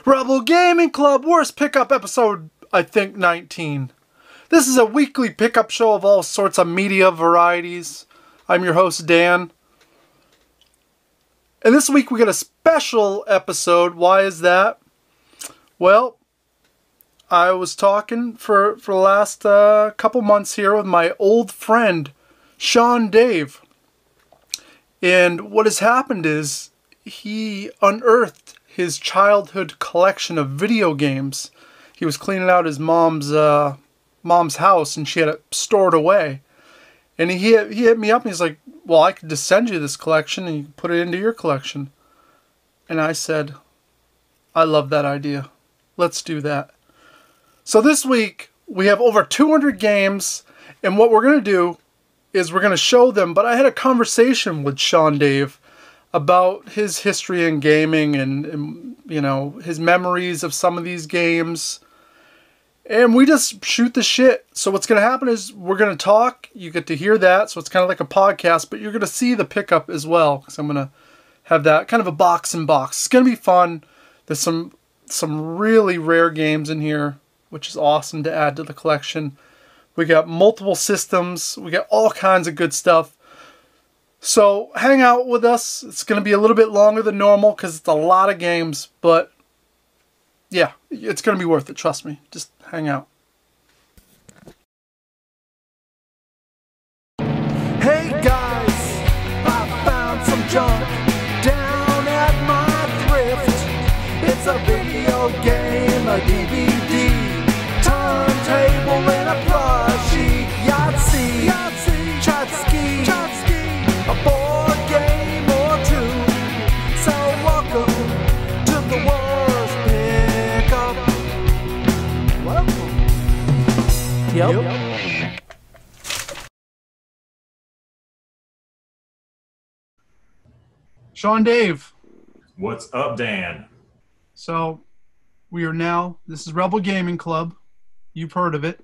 Rebel Gaming Club, worst pickup episode, I think 19. This is a weekly pickup show of all sorts of media varieties. I'm your host, Dan. And this week we got a special episode. Why is that? Well, I was talking for the last couple months here with my old friend, Sean Dave. And what has happened is he unearthed his childhood collection of video games. He was cleaning out his mom's house, and she had it stored away. And he hit me up, and he's like, well, I could just send you this collection, and you can put it into your collection. And I said, I love that idea. Let's do that. So this week, we have over 200 games, and what we're going to do is we're going to show them. But I had a conversation with Sean Dave about his history in gaming and you know, his memories of some of these games. And we just shoot the shit. So what's going to happen is we're going to talk. You get to hear that. So it's kind of like a podcast, but you're going to see the pickup as well. Because I'm going to have that kind of a box in box. It's going to be fun. There's some really rare games in here, which is awesome to add to the collection. We got multiple systems. We got all kinds of good stuff. So hang out with us. It's going to be a little bit longer than normal because it's a lot of games. But yeah, it's going to be worth it. Trust me. Just hang out. Hey guys, I found some junk down at my thrift. It's a video game, a DVD, turntable, and a plushie. Yahtzee, Chatsky, a board game or two. So welcome to the worst pickup. Welcome. Yep. Sean Dave. What's up, Dan? So we are now, this is Rebel Gaming Club. You've heard of it.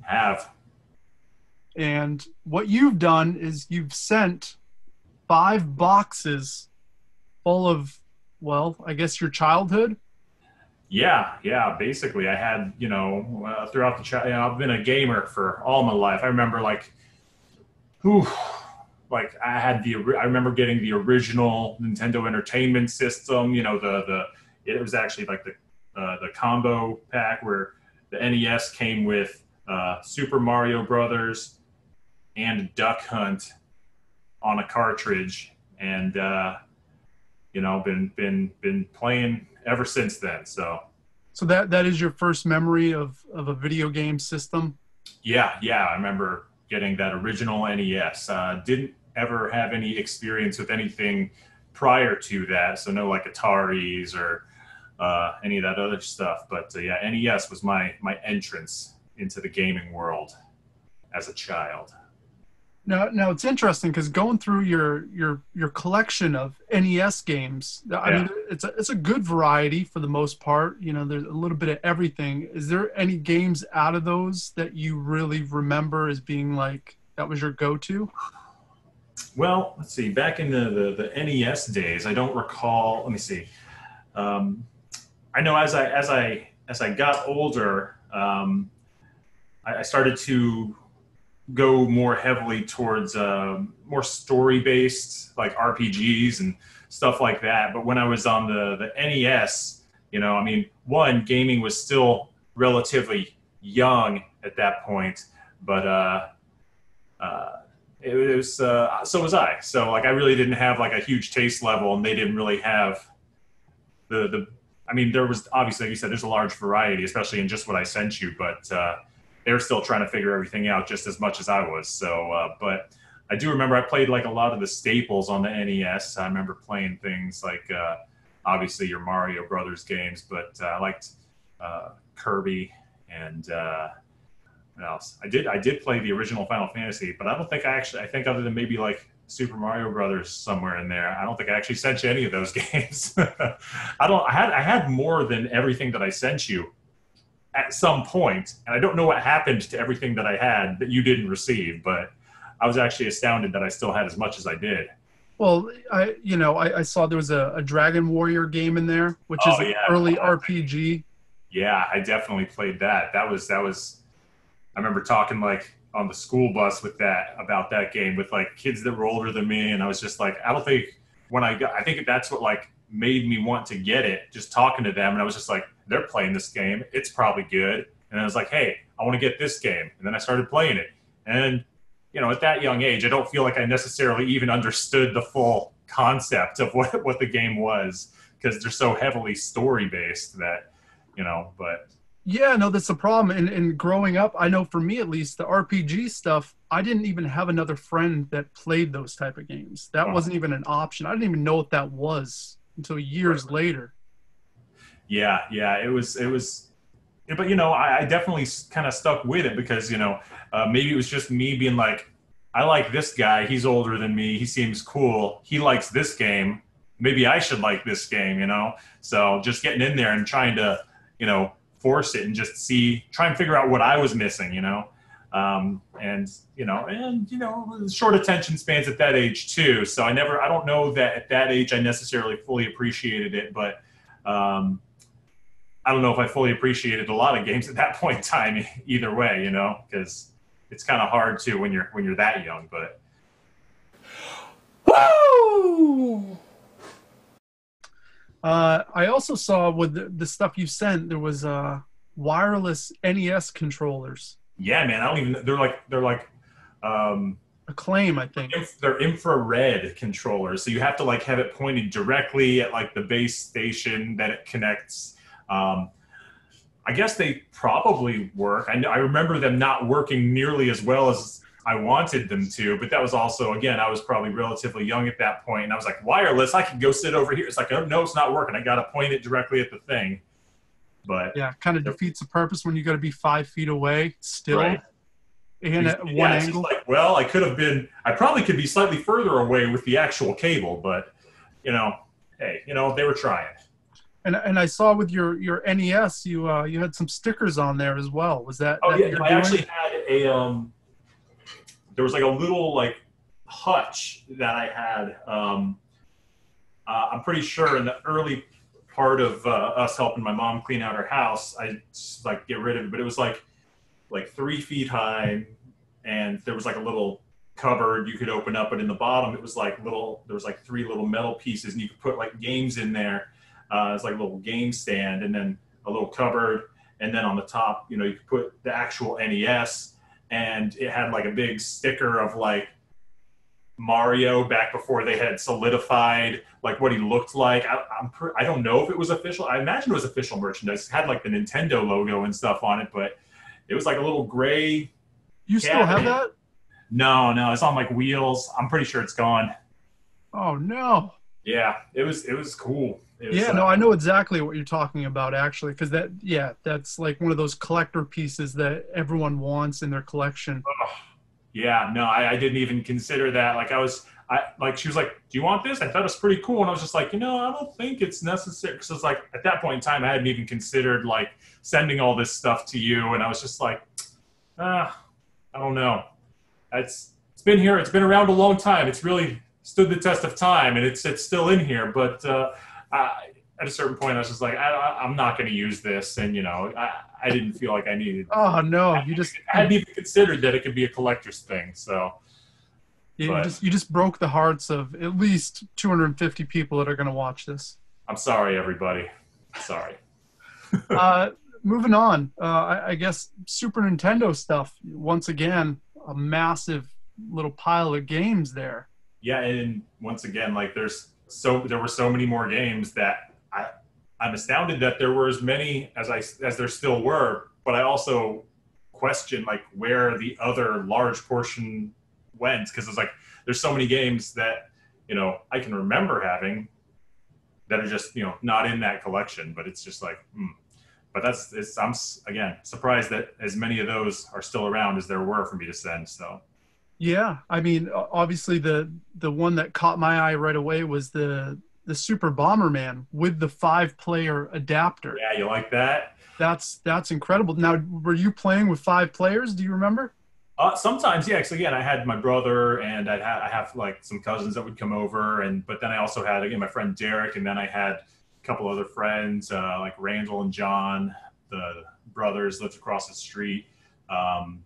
Have. And what you've done is you've sent 5 boxes full of, well, I guess your childhood. Yeah. Basically, I had, throughout the I've been a gamer for all my life. I remember, I remember getting the original Nintendo Entertainment System. It was actually like the combo pack where the NES came with Super Mario Brothers and Duck Hunt on a cartridge, and been playing ever since then. So that is your first memory of a video game system? Yeah. I remember getting that original NES. Didn't ever have any experience with anything prior to that, so no like Ataris or any of that other stuff. But NES was my entrance into the gaming world as a child. Now it's interesting because going through your collection of NES games, I mean, it's a good variety for the most part. There's a little bit of everything. Is there any games out of those that you really remember as being like that was your go-to? Well, let's see. Back in the NES days, I don't recall. Let me see. I know as I got older, I started to go more heavily towards more story-based, like RPGs and stuff like that. But when I was on the NES, gaming was still relatively young at that point, but it was so was I. So I really didn't have like a huge taste level, and they didn't really have there was obviously, like you said, there's a large variety, especially in just what I sent you, but they were still trying to figure everything out just as much as I was. So, but I do remember I played like a lot of the staples on the NES. I remember playing things like, obviously your Mario Brothers games, but I liked Kirby and what else? I did play the original Final Fantasy, but I don't think I think other than maybe like Super Mario Brothers somewhere in there, I don't think I actually sent you any of those games. I had more than everything that I sent you at some point, and I don't know what happened to everything that I had that you didn't receive, but I was actually astounded that I still had as much as I did. Well, I saw there was a Dragon Warrior game in there, which is Oh an yeah, early classic. RPG. Yeah, I definitely played that. That was. I remember talking like on the school bus with that about that game with like kids that were older than me, and I was just like, I don't think when I got, I think that's what like made me want to get it. Just talking to them, and I was just like, they're playing this game. It's probably good. And I was like, hey, I want to get this game. And then I started playing it, and at that young age, I don't feel like I necessarily even understood the full concept of what the game was because they're so heavily story based that but Yeah, no, that's the problem. And growing up, I know for me at least, the RPG stuff, I didn't even have another friend that played those type of games. That uh, wasn't even an option. I didn't even know what that was until right. years later. Yeah, it was but I definitely kind of stuck with it because maybe it was just me being like, I like this guy, he's older than me, he seems cool, he likes this game, maybe I should like this game. So just getting in there and trying to force it and just try and figure out what I was missing. And short attention spans at that age too, so I don't know that at that age I necessarily fully appreciated it, but I don't know if I fully appreciated a lot of games at that point in time either way, because it's kind of hard to when you're that young. But Woo! I also saw with the stuff you sent, there was wireless NES controllers. yeah, man, I don't even. They're like um, Acclaim, I think. they're infrared controllers, so you have to like have it pointed directly at like the base station that it connects. Um, I guess they probably work. I remember them not working nearly as well as I wanted them to, but that was also, again, I was probably relatively young at that point, and I was like, wireless, I could go sit over here. It's like, oh, no, it's not working. I got to point it directly at the thing. But Yeah, kind of defeats the purpose when you got to be 5 feet away still right. and at one Yeah, it's just angle. like, well, I probably could be slightly further away with the actual cable, but, hey, they were trying. And I saw with your NES, you had some stickers on there as well. Was that Oh, that yeah, you're I doing? actually had there was like a little like hutch that I had. I'm pretty sure in the early part of us helping my mom clean out her house, I just like get rid of it, but it was like 3 feet high, and there was like a little cupboard you could open up, but in the bottom it was like there was like three little metal pieces, and you could put like games in there. It's like a little game stand, and then a little cupboard, and then on the top, you could put the actual NES, and it had like a big sticker of like Mario back before they had solidified like what he looked like. I don't know if it was official. I imagine it was official merchandise. It had like the Nintendo logo and stuff on it, but it was like a little gray You still have cabinet. that? No, it's on like wheels. I'm pretty sure it's gone. Oh no. Yeah, it was cool. It was Yeah, no, I know exactly what you're talking about actually, because that's like one of those collector pieces that everyone wants in their collection. yeah, no, I didn't even consider that. She was like, "Do you want this?" I thought it was pretty cool, and I was just like, I don't think it's necessary. Because it's like at that point in time, I hadn't even considered like sending all this stuff to you, and I was just like, I don't know. It's been here. It's been around a long time. It's really stood the test of time, and it's still in here. But at a certain point, I was just like, I'm not going to use this, and I didn't feel like I needed. Oh no, I hadn't even considered that it could be a collector's thing. So, but you just broke the hearts of at least 250 people that are going to watch this. I'm sorry, everybody. Sorry. Uh, moving on, I guess Super Nintendo stuff. Once again, a massive little pile of games there. Yeah, and once again, like there were so many more games that I'm astounded that there were as many as there still were, but I also question like where the other large portion went, because it's like there's so many games that I can remember having that are just not in that collection, but it's just like but I'm again surprised that as many of those are still around as there were for me to send. So Yeah, I mean, obviously the one that caught my eye right away was the Super Bomberman with the 5-player adapter. yeah, you like that? That's incredible. Now, were you playing with 5 players? Do you remember? Sometimes, yeah. Because again, I had my brother, and I have like some cousins that would come over, and but then I also had again my friend Derek, and then I had a couple other friends like Randall and John, the brothers lived across the street. Um,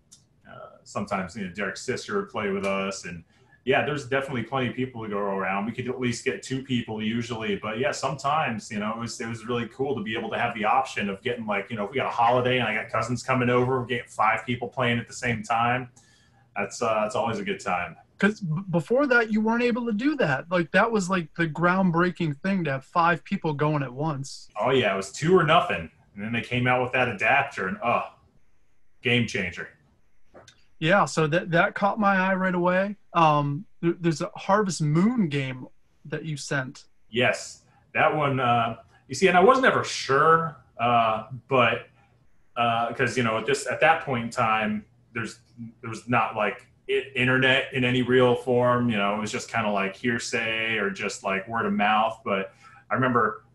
Sometimes Derek's sister would play with us, and yeah, there's definitely plenty of people to go around. We could at least get two people usually, but yeah, sometimes it was really cool to be able to have the option of getting like if we got a holiday and I got cousins coming over, we're getting five people playing at the same time. That's always a good time. Because before that, you weren't able to do that. Like that was like the groundbreaking thing to have five people going at once. Oh yeah, it was two or nothing, and then they came out with that adapter, and game changer. Yeah, so that caught my eye right away. There's a Harvest Moon game that you sent. Yes, that one. You see, and I wasn't ever sure, but because at that point in time, there was not like internet in any real form. It was just kind of like hearsay or just like word of mouth. But I remember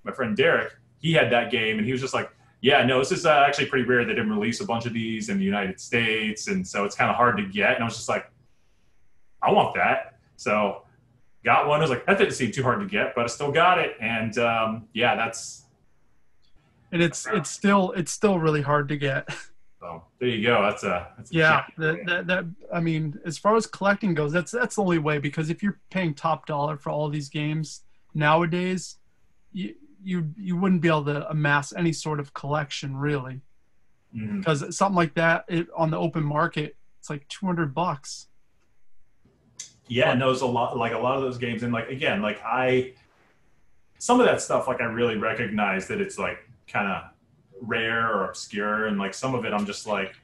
my friend Derek, he had that game, and he was just like, "Yeah, no, this is actually pretty rare. They didn't release a bunch of these in the United States, and so it's kind of hard to get." And I was just like, "I want that." So got one. I was like, that didn't seem too hard to get, but I still got it. And yeah, And it's still really hard to get. so there you go. That's a Yeah, champion. that I mean, as far as collecting goes, that's the only way, because if you're paying top dollar for all these games nowadays, you wouldn't be able to amass any sort of collection really, because something like that on the open market, it's like $200. Yeah, no, there's a lot of those games, and like again, like some of that stuff, like I really recognize that it's like kind of rare or obscure, and like some of it, I'm just like,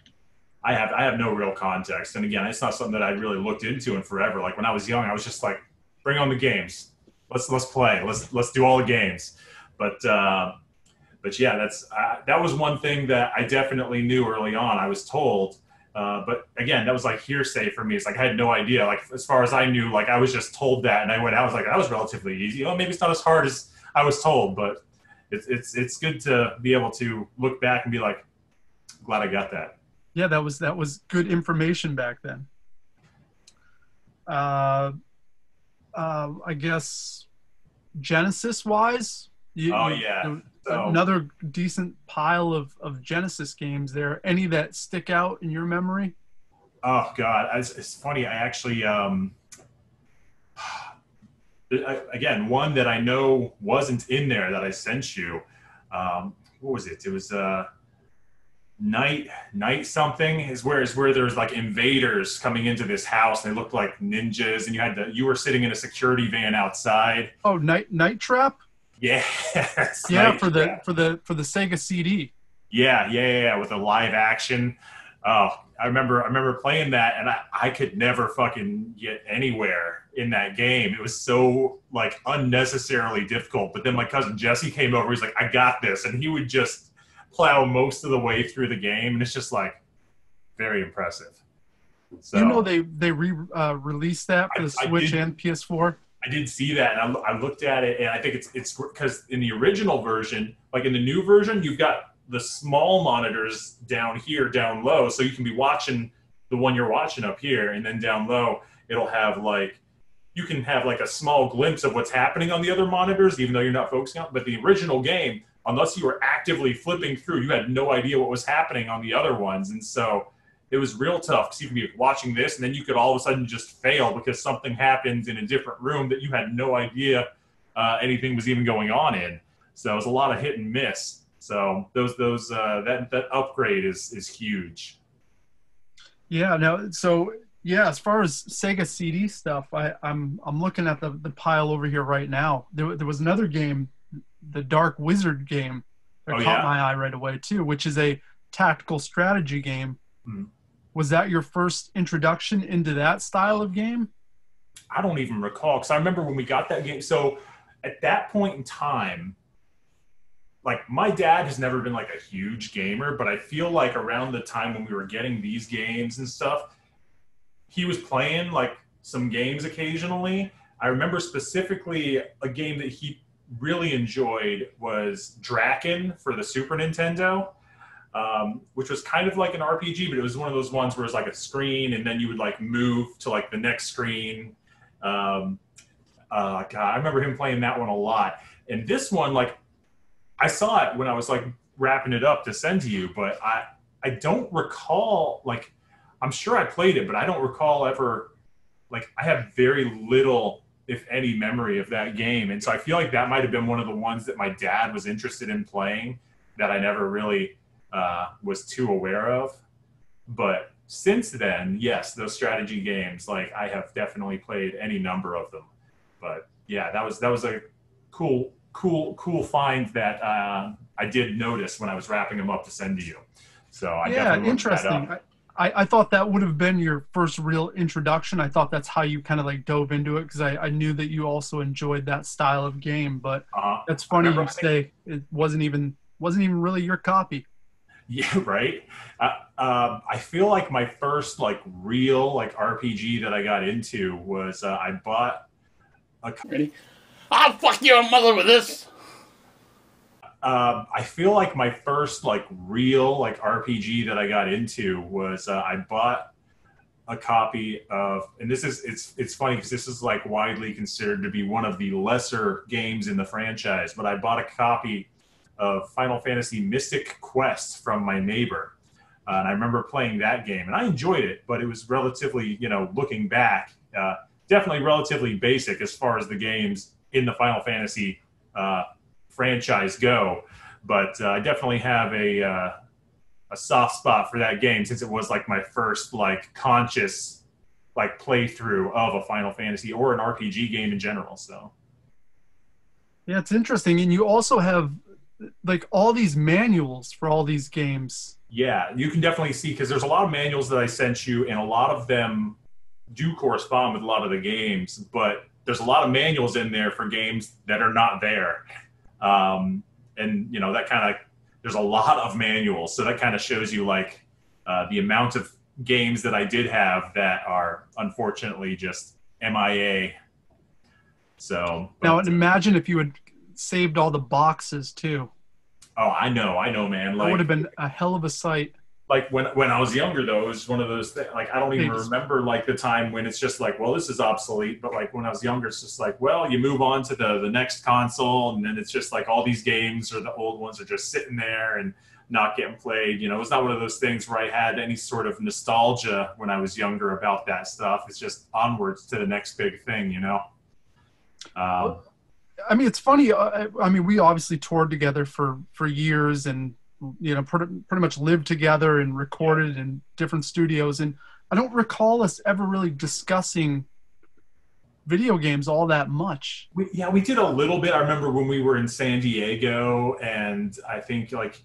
I have no real context, and again, it's not something that I really looked into in forever. Like when I was young, I was just like, bring on the games, let's play, let's do all the games, but yeah, that was one thing that I definitely knew early on. I was told. But again, that was like hearsay for me. It's like I had no idea. Like as far as I knew, like I was just told that, and I went. I was like, that was relatively easy. Maybe it's not as hard as I was told, but it's good to be able to look back and be like, glad I got that. Yeah, that was good information back then. Uh, I guess Genesis wise, Oh yeah. So another decent pile of Genesis games there. Any that stick out in your memory? oh god, it's funny. I actually again one that I know wasn't in there that I sent you. What was it? It was night something is where there's like invaders coming into this house, and they looked like ninjas, and you were sitting in a security van outside. Oh, Night Trap. Yes. Yeah, Night for the Trap. for the for the Sega CD. Yeah, with a live action. Oh, I remember playing that, and I could never fucking get anywhere in that game. It was so like unnecessarily difficult. But then my cousin Jesse came over. He's like, I got this, and he would just plow most of the way through the game, and it's just like very impressive. So Released that for the I Switch did and PS4. I did see that, and I looked at it, and I think it's because in the original version, like in the new version, you've got the small monitors down here, down low, so you can be watching the one you're watching up here, and then down low, it'll have like you can have like a small glimpse of what's happening on the other monitors, even though you're not focusing on. But the original game, unless you were actively flipping through, you had no idea what was happening on the other ones, and so it was real tough because you could be watching this, and then you could all of a sudden just fail because something happened in a different room that you had no idea anything was even going on in. So it was a lot of hit and miss. So that upgrade is huge. Yeah, no, so yeah, as far as Sega CD stuff, I'm looking at the pile over here right now. There was another game, the Dark Wizard game, that Oh caught yeah. my eye right away too, which is a tactical strategy game. Hmm. Was that your first introduction into that style of game? I don't even recall because I remember when we got that game. So at that point in time, like my dad has never been like a huge gamer, but I feel like around the time when we were getting these games and stuff, he was playing like some games occasionally. I remember specifically a game that he really enjoyed was Draken for the Super Nintendo. which was kind of like an RPG, but it was one of those ones where it's like a screen, and then you would like move to like the next screen. God, I remember him playing that one a lot. And this one, like, I saw it when I was like wrapping it up to send to you, but I don't recall, like, I'm sure I played it, but I don't recall ever, like, I have very little, if any, memory of that game. And so I feel like that might have been one of the ones that my dad was interested in playing that I never really was too aware of. But since then, yes, those strategy games, like, I have definitely played any number of them. But yeah, that was a cool find that I did notice when I was wrapping them up to send to you. So I definitely looked that interesting. up. I thought that would have been your first real introduction. I thought that's how you kind of like dove into it, because I knew that you also enjoyed that style of game. But that's funny you say it wasn't even really your copy. Yeah, right. I feel like my first like real like RPG that I got into was I bought a. Ready? I'll fuck your mother with this. I feel like my first like real like RPG that I got into was I bought a copy of, and this is it's funny because this is like widely considered to be one of the lesser games in the franchise, but I bought a copy of Final Fantasy Mystic Quest from my neighbor. And I remember playing that game, and I enjoyed it, but it was relatively, looking back, definitely relatively basic as far as the games in the Final Fantasy franchise go. But I definitely have a soft spot for that game, since it was like my first like conscious like playthrough of a Final Fantasy or an RPG game in general. So yeah, it's interesting. And you also have like all these manuals for all these games. Yeah, you can definitely see, because there's a lot of manuals that I sent you, and a lot of them do correspond with a lot of the games, but there's a lot of manuals in there for games that are not there. And that kind of, there's a lot of manuals, so that kind of shows you like the amount of games that I did have that are unfortunately just MIA. So now imagine if you had saved all the boxes too. Oh, I know, man. Like, that would have been a hell of a sight. Like when I was younger, though, it was one of those things. Like, I don't even remember like the time when it's just like, well, this is obsolete. But like when I was younger, it's just like, well, you move on to the next console, and then it's just like all these games or the old ones are just sitting there and not getting played. It was not one of those things where I had any sort of nostalgia when I was younger about that stuff. It's just onwards to the next big thing, I mean, it's funny. We obviously toured together for years, and pretty much lived together and recorded in different studios. And I don't recall us ever really discussing video games all that much. We did a little bit. I remember when we were in San Diego, and I think like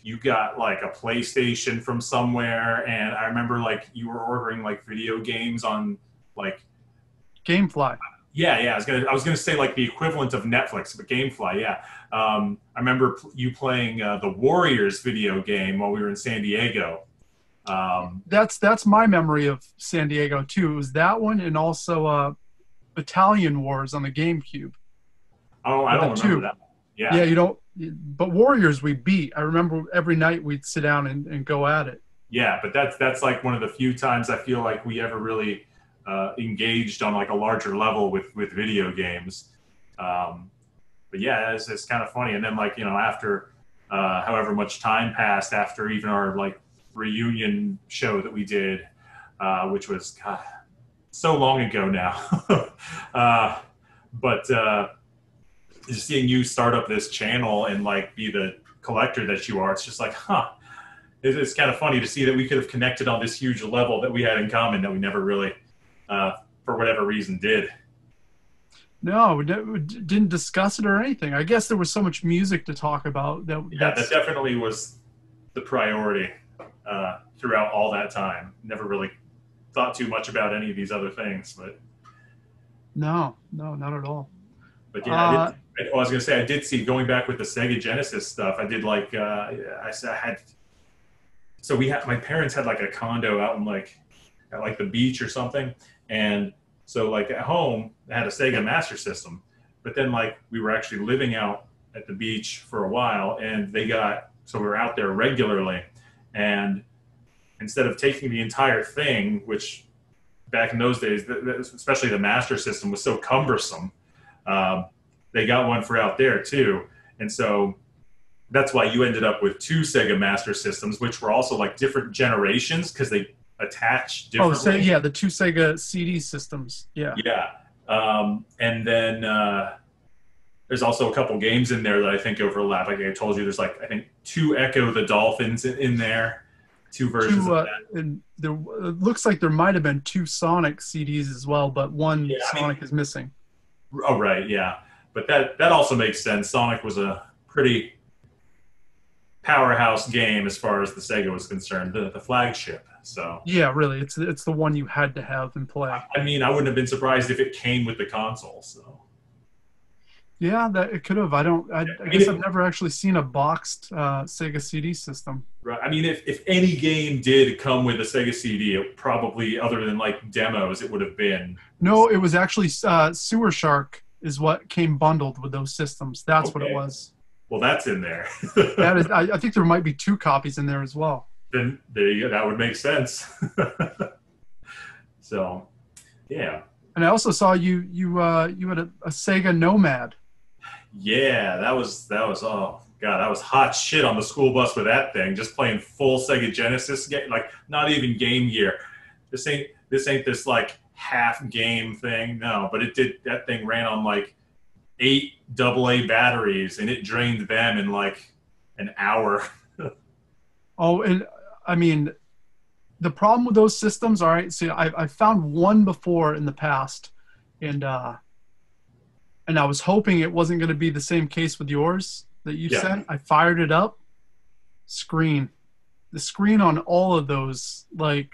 you got like a PlayStation from somewhere, and I remember like you were ordering like video games on like GameFly. Yeah. I was gonna say like the equivalent of Netflix, but GameFly. Yeah. I remember you playing the Warriors video game while we were in San Diego. That's my memory of San Diego too. It was that one, and also Battalion Wars on the GameCube. Oh, I don't remember that. Yeah. Yeah, you don't. But Warriors we beat. I remember every night we'd sit down and go at it. Yeah, but that's like one of the few times I feel like we ever really engaged on like a larger level with video games. But yeah, it's kind of funny. And then like, after however much time passed after even our like reunion show that we did, which was so long ago now. But just seeing you start up this channel and like be the collector that you are, it's just like, it's kind of funny to see that we could have connected on this huge level that we had in common that we never really for whatever reason did. No, we didn't discuss it or anything. I guess there was so much music to talk about. That definitely was the priority throughout all that time. Never really thought too much about any of these other things, but no, not at all. But yeah, I was gonna say I did see, going back with the Sega Genesis stuff. I did like my parents had like a condo out in like at like the beach or something, and so like at home I had a Sega Master System, but then like we were actually living out at the beach for a while, and they got so we were out there regularly, and instead of taking the entire thing, which back in those days, especially the Master System was so cumbersome, they got one for out there too, and so that's why you ended up with two Sega Master Systems, which were also like different generations because they attach differently. Oh, so yeah, the two Sega CD systems. Yeah. Yeah. And then there's also a couple games in there that I think overlap. Like I told you, there's like, I think 2 Echo the Dolphins in there, 2 versions of that. And there, it looks like there might have been 2 Sonic CDs as well, but one Sonic is missing. Oh, right, yeah. But that also makes sense. Sonic was a pretty powerhouse game as far as the Sega was concerned, the flagship. So yeah, really, it's the one you had to have and play. I mean, I wouldn't have been surprised if it came with the console. So yeah, that it could have. I guess I've never actually seen a boxed Sega CD system. Right. I mean, if any game did come with a Sega CD, it probably, other than like demos, it would have been. No, it was actually Sewer Shark is what came bundled with those systems. That's what it was. Well, that's in there. That is. I think there might be 2 copies in there as well. Then there you go. That would make sense. So, yeah. And I also saw you had a Sega Nomad. Yeah, that was oh god, that was hot shit on the school bus with that thing. Just playing full Sega Genesis game, like not even Game Gear. This ain't this like half game thing. No, but that thing ran on like 8 AA batteries, and it drained them in like an hour. Oh, and I mean, the problem with those systems, all right, see, I found one before in the past, and I was hoping it wasn't going to be the same case with yours that you sent. I fired it up, the screen on all of those, like,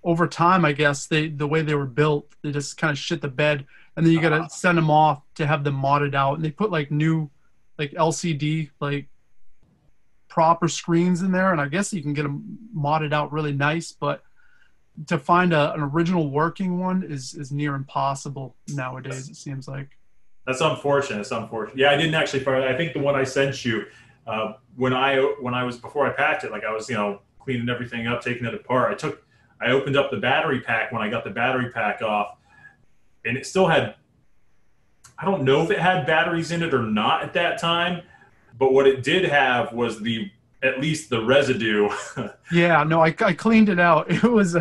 over time, I guess, the way they were built, they just kind of shit the bed, and then you got to send them off to have them modded out, and they put, like, new, like, LCD, like, proper screens in there, and I guess you can get them modded out really nice, but to find an original working one is near impossible nowadays, it seems like. That's unfortunate. It's unfortunate. Yeah, I didn't actually fire. I think the one I sent you when I was before I packed it, like I was cleaning everything up, taking it apart. I opened up the battery pack when I got the battery pack off, and it still had. I don't know if it had batteries in it or not at that time, but what it did have was at least the residue. Yeah, no, I cleaned it out. It was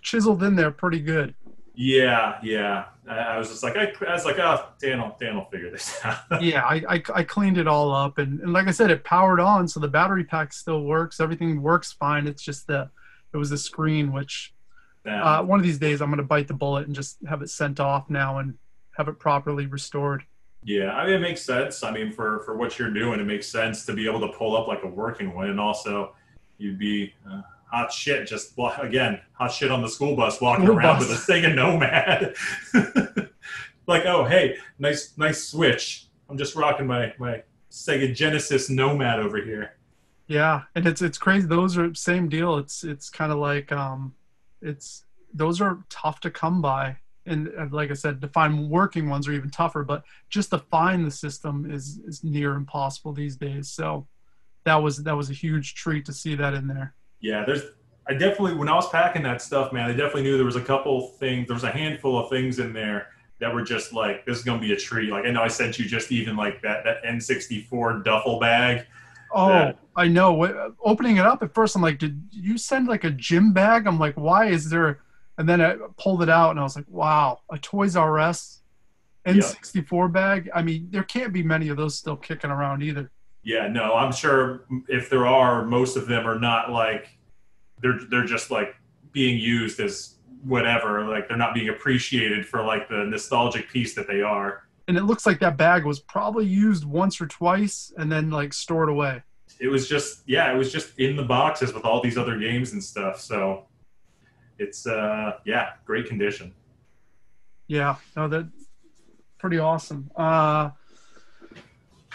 chiseled in there pretty good. Yeah. I was just like, oh, Dan will figure this out. Yeah, I cleaned it all up, and like I said, it powered on, so the battery pack still works. Everything works fine. It's just it was the screen, which one of these days I'm going to bite the bullet and just have it sent off now and have it properly restored. Yeah, I mean, it makes sense. I mean, for what you're doing, it makes sense to be able to pull up like a working one, and also you'd be hot shit, just again, hot shit on the school bus walking around with a Sega Nomad. Like, oh, hey, nice Switch. I'm just rocking my Sega Genesis Nomad over here. Yeah, and it's crazy. Those are same deal. It's kind of like those are tough to come by. And like I said, to find working ones are even tougher, but just to find the system is near impossible these days. So that was a huge treat to see that in there. Yeah, I definitely, when I was packing that stuff, man, I definitely knew there was a couple things, there was a handful of things in there that were just like, this is going to be a treat. Like, I know I sent you just even like that N64 duffel bag. Oh, I know. Opening it up at first, I'm like, did you send like a gym bag? I'm like, why is there... And then I pulled it out, and I was like, wow, a Toys R Us N64 bag? I mean, there can't be many of those still kicking around either. Yeah, no, I'm sure if there are, most of them are not like, they're just like being used as whatever, like they're not being appreciated for like the nostalgic piece that they are. And it looks like that bag was probably used once or twice and then like stored away. It was just in the boxes with all these other games and stuff, so... It's, great condition. Yeah, no, that's pretty awesome.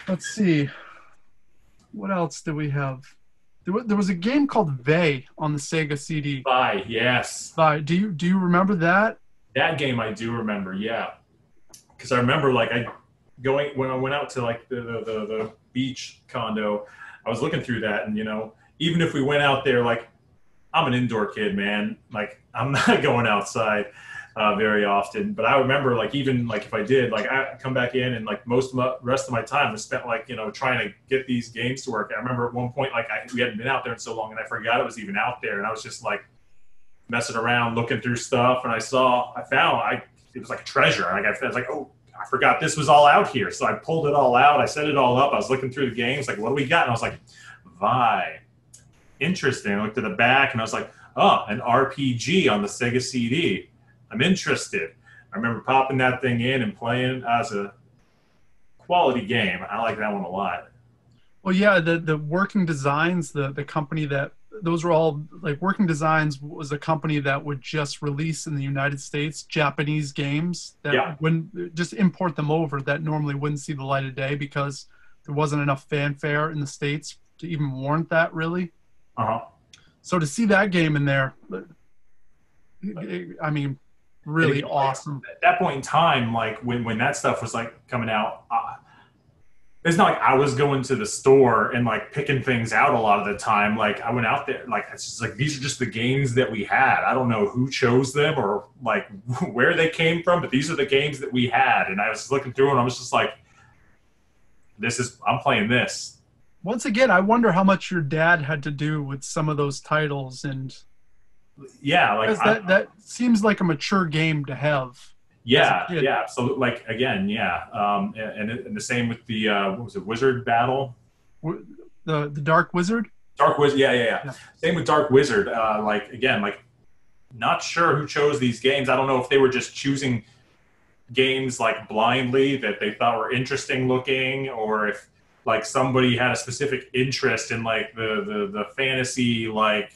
Let's see. What else do we have? There was a game called Vey on the Sega CD. Vey, yes. Vey. Do you remember that? That game I do remember, yeah. Because I remember, like, when I went out to, like, the beach condo, I was looking through that, and even if we went out there, like, I'm an indoor kid, man. Like, I'm not going outside very often. But I remember, like, even like if I did, like, I come back in, and like most of the rest of my time was spent like trying to get these games to work. I remember at one point, like, we hadn't been out there in so long, and I forgot it was even out there, and I was just like messing around, looking through stuff, and it was like a treasure. Like, I was like, oh, I forgot this was all out here. So I pulled it all out. I set it all up. I was looking through the games, like, what do we got? And I was like, Vi. Interesting. I looked at the back, and I was like, oh, an RPG on the Sega CD. I'm interested. I remember popping that thing in and playing as a quality game. I like that one a lot. Well, yeah, the Working Designs, the company that, those were all, like, Working Designs was a company that would just release in the United States Japanese games that wouldn't just import them over, that normally wouldn't see the light of day because there wasn't enough fanfare in the States to even warrant that, really. So to see that game in there, I mean, really awesome. At that point in time, like when that stuff was like coming out, it's not like I was going to the store and like picking things out a lot of the time. Like, I went out there, like, it's just like, these are just the games that we had. I don't know who chose them or like where they came from, but these are the games that we had. And I was looking through and I was just like, I'm playing this. Once again, I wonder how much your dad had to do with some of those titles, and like that seems like a mature game to have. Yeah. So, like, again, and the same with the what was it, Wizard Battle? The Dark Wizard. Dark Wizard, yeah. Same with Dark Wizard. Like, again, like, not sure who chose these games. I don't know if they were just choosing games like blindly that they thought were interesting looking, or if like somebody had a specific interest in like the fantasy, like,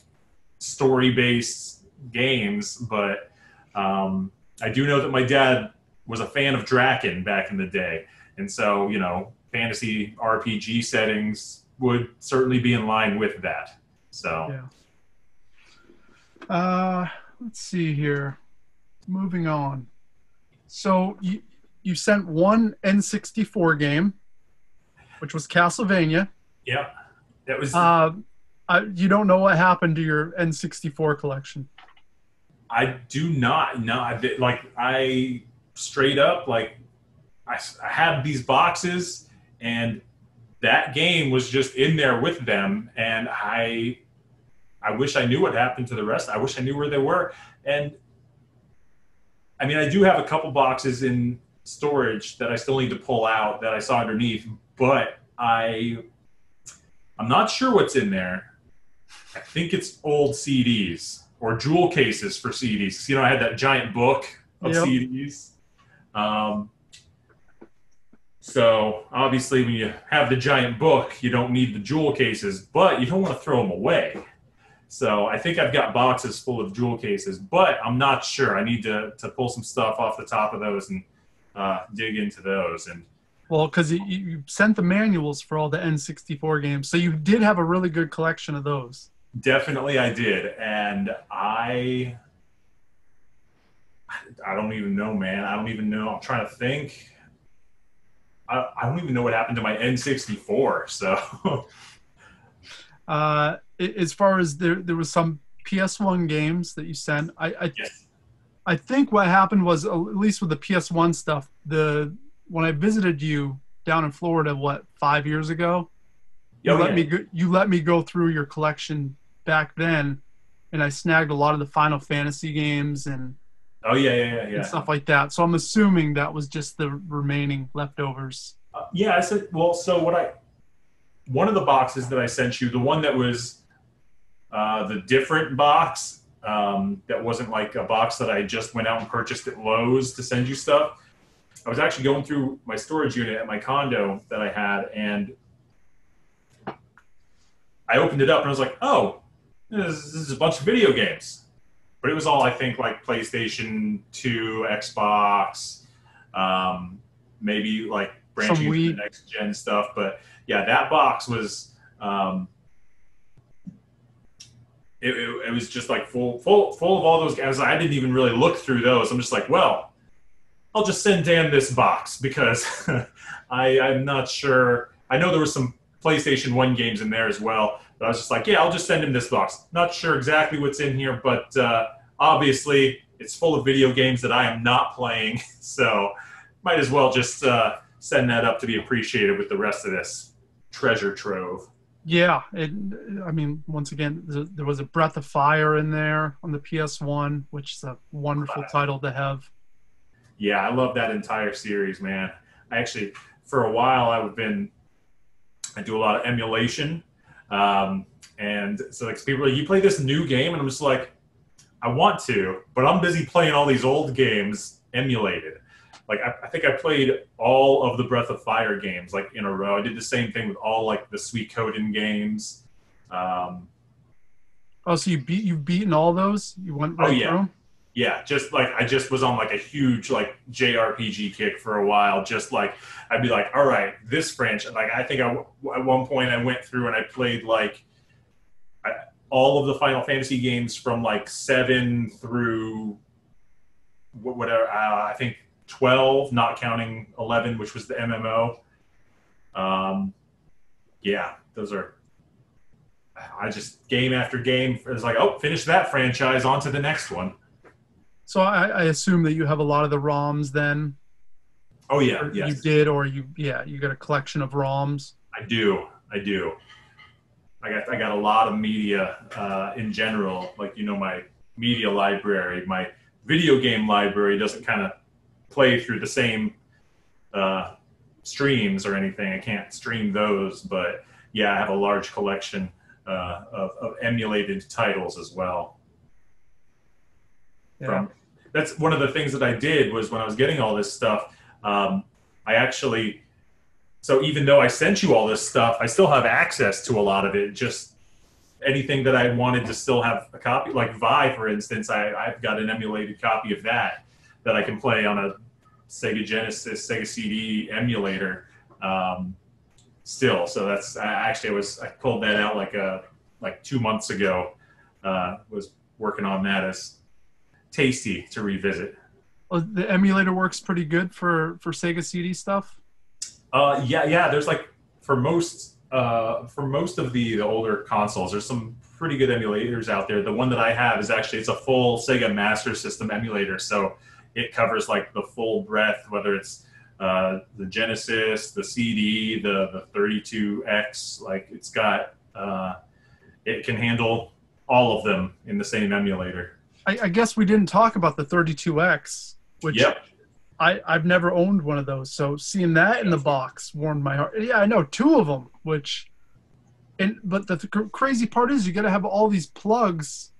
story-based games. But I do know that my dad was a fan of Draken back in the day, and so fantasy RPG settings would certainly be in line with that. So let's see here, moving on. So you sent one N64 game, which was Castlevania. Yeah, that was. You don't know what happened to your N64 collection? I do not. No, I straight up, like, I had these boxes, and that game was just in there with them, and I wish I knew what happened to the rest. I wish I knew where they were. And I mean, I do have a couple boxes in storage that I still need to pull out that I saw underneath, but I'm not sure what's in there. I think it's old CDs or jewel cases for CDs. I had that giant book of CDs. So obviously when you have the giant book, you don't need the jewel cases, but you don't want to throw them away. So I think I've got boxes full of jewel cases, but I'm not sure. I need to pull some stuff off the top of those and dig into those. And well, because you sent the manuals for all the N64 games, so you did have a really good collection of those. Definitely I did, and I don't even know, man. I don't even know. I'm trying to think. I don't even know what happened to my N64, so... As far as there was some PS1 games that you sent, I think what happened was, at least with the PS1 stuff, when I visited you down in Florida, 5 years ago, you let me go through your collection back then, and I snagged a lot of the Final Fantasy games and and stuff like that. So I'm assuming that was just the remaining leftovers. I said, well, so one of the boxes that I sent you, the one that was the different box, that wasn't like a box that I just went out and purchased at Lowe's to send you stuff. I was actually going through my storage unit at my condo that I had, and I opened it up and I was like, oh, this is a bunch of video games. But it was all, I think, like PlayStation 2, Xbox, maybe like branching into the next gen stuff. But yeah, that box was it was just like full of all those games. I didn't even really look through those. I'm just like, well, I'll just send Dan this box because I'm not sure. I know there was some PlayStation 1 games in there as well. But I was just like, yeah, I'll just send him this box. Not sure exactly what's in here, but obviously it's full of video games that I am not playing. So might as well just send that up to be appreciated with the rest of this treasure trove. Yeah, I mean, once again, there was a Breath of Fire in there on the PS1, which is a wonderful title to have. Yeah, I love that entire series, man. I actually, for a while, I do a lot of emulation. And so like people are like, you play this new game? And I'm just like, I want to, but I'm busy playing all these old games emulated. Like I think I played all of the Breath of Fire games like in a row. I did the same thing with all like the Suikoden games. Oh, so you've beaten all those? You went right through them? Yeah, just like I just was on like a huge like JRPG kick for a while. Just like I'd be like, all right, this franchise. Like I think at one point I went through and I played like all of the Final Fantasy games from like 7 through whatever. I think 12, not counting 11, which was the MMO. Yeah, those are. I just game after game. It was like, oh, finish that franchise, on to the next one. So I assume that you have a lot of the ROMs then. Oh yeah, yes. You did, or you got a collection of ROMs. I do. I got a lot of media in general. Like my media library, my video game library doesn't kind of play through the same streams or anything. I can't stream those, but yeah, I have a large collection of emulated titles as well. Yeah. That's one of the things that I did was when I was getting all this stuff, I actually, so even though I sent you all this stuff, I still have access to a lot of it. Just anything that I wanted to still have a copy, like Vi, for instance, I've got an emulated copy of that I can play on a Sega Genesis, Sega CD emulator still. So that's I pulled that out like 2 months ago. Was working on that. As tasty to revisit. Oh, the emulator works pretty good for Sega CD stuff. Yeah. There's like for most of the older consoles, there's some pretty good emulators out there. The one that I have is actually it's a full Sega Master System emulator, so it covers like the full breadth, whether it's the Genesis, the CD, the 32X. Like it's got it can handle all of them in the same emulator. I guess we didn't talk about the 32X, which yep. I've never owned one of those. So seeing that in the box warmed my heart. Yeah, I know 2 of them, but the crazy part is you got to have all these plugs.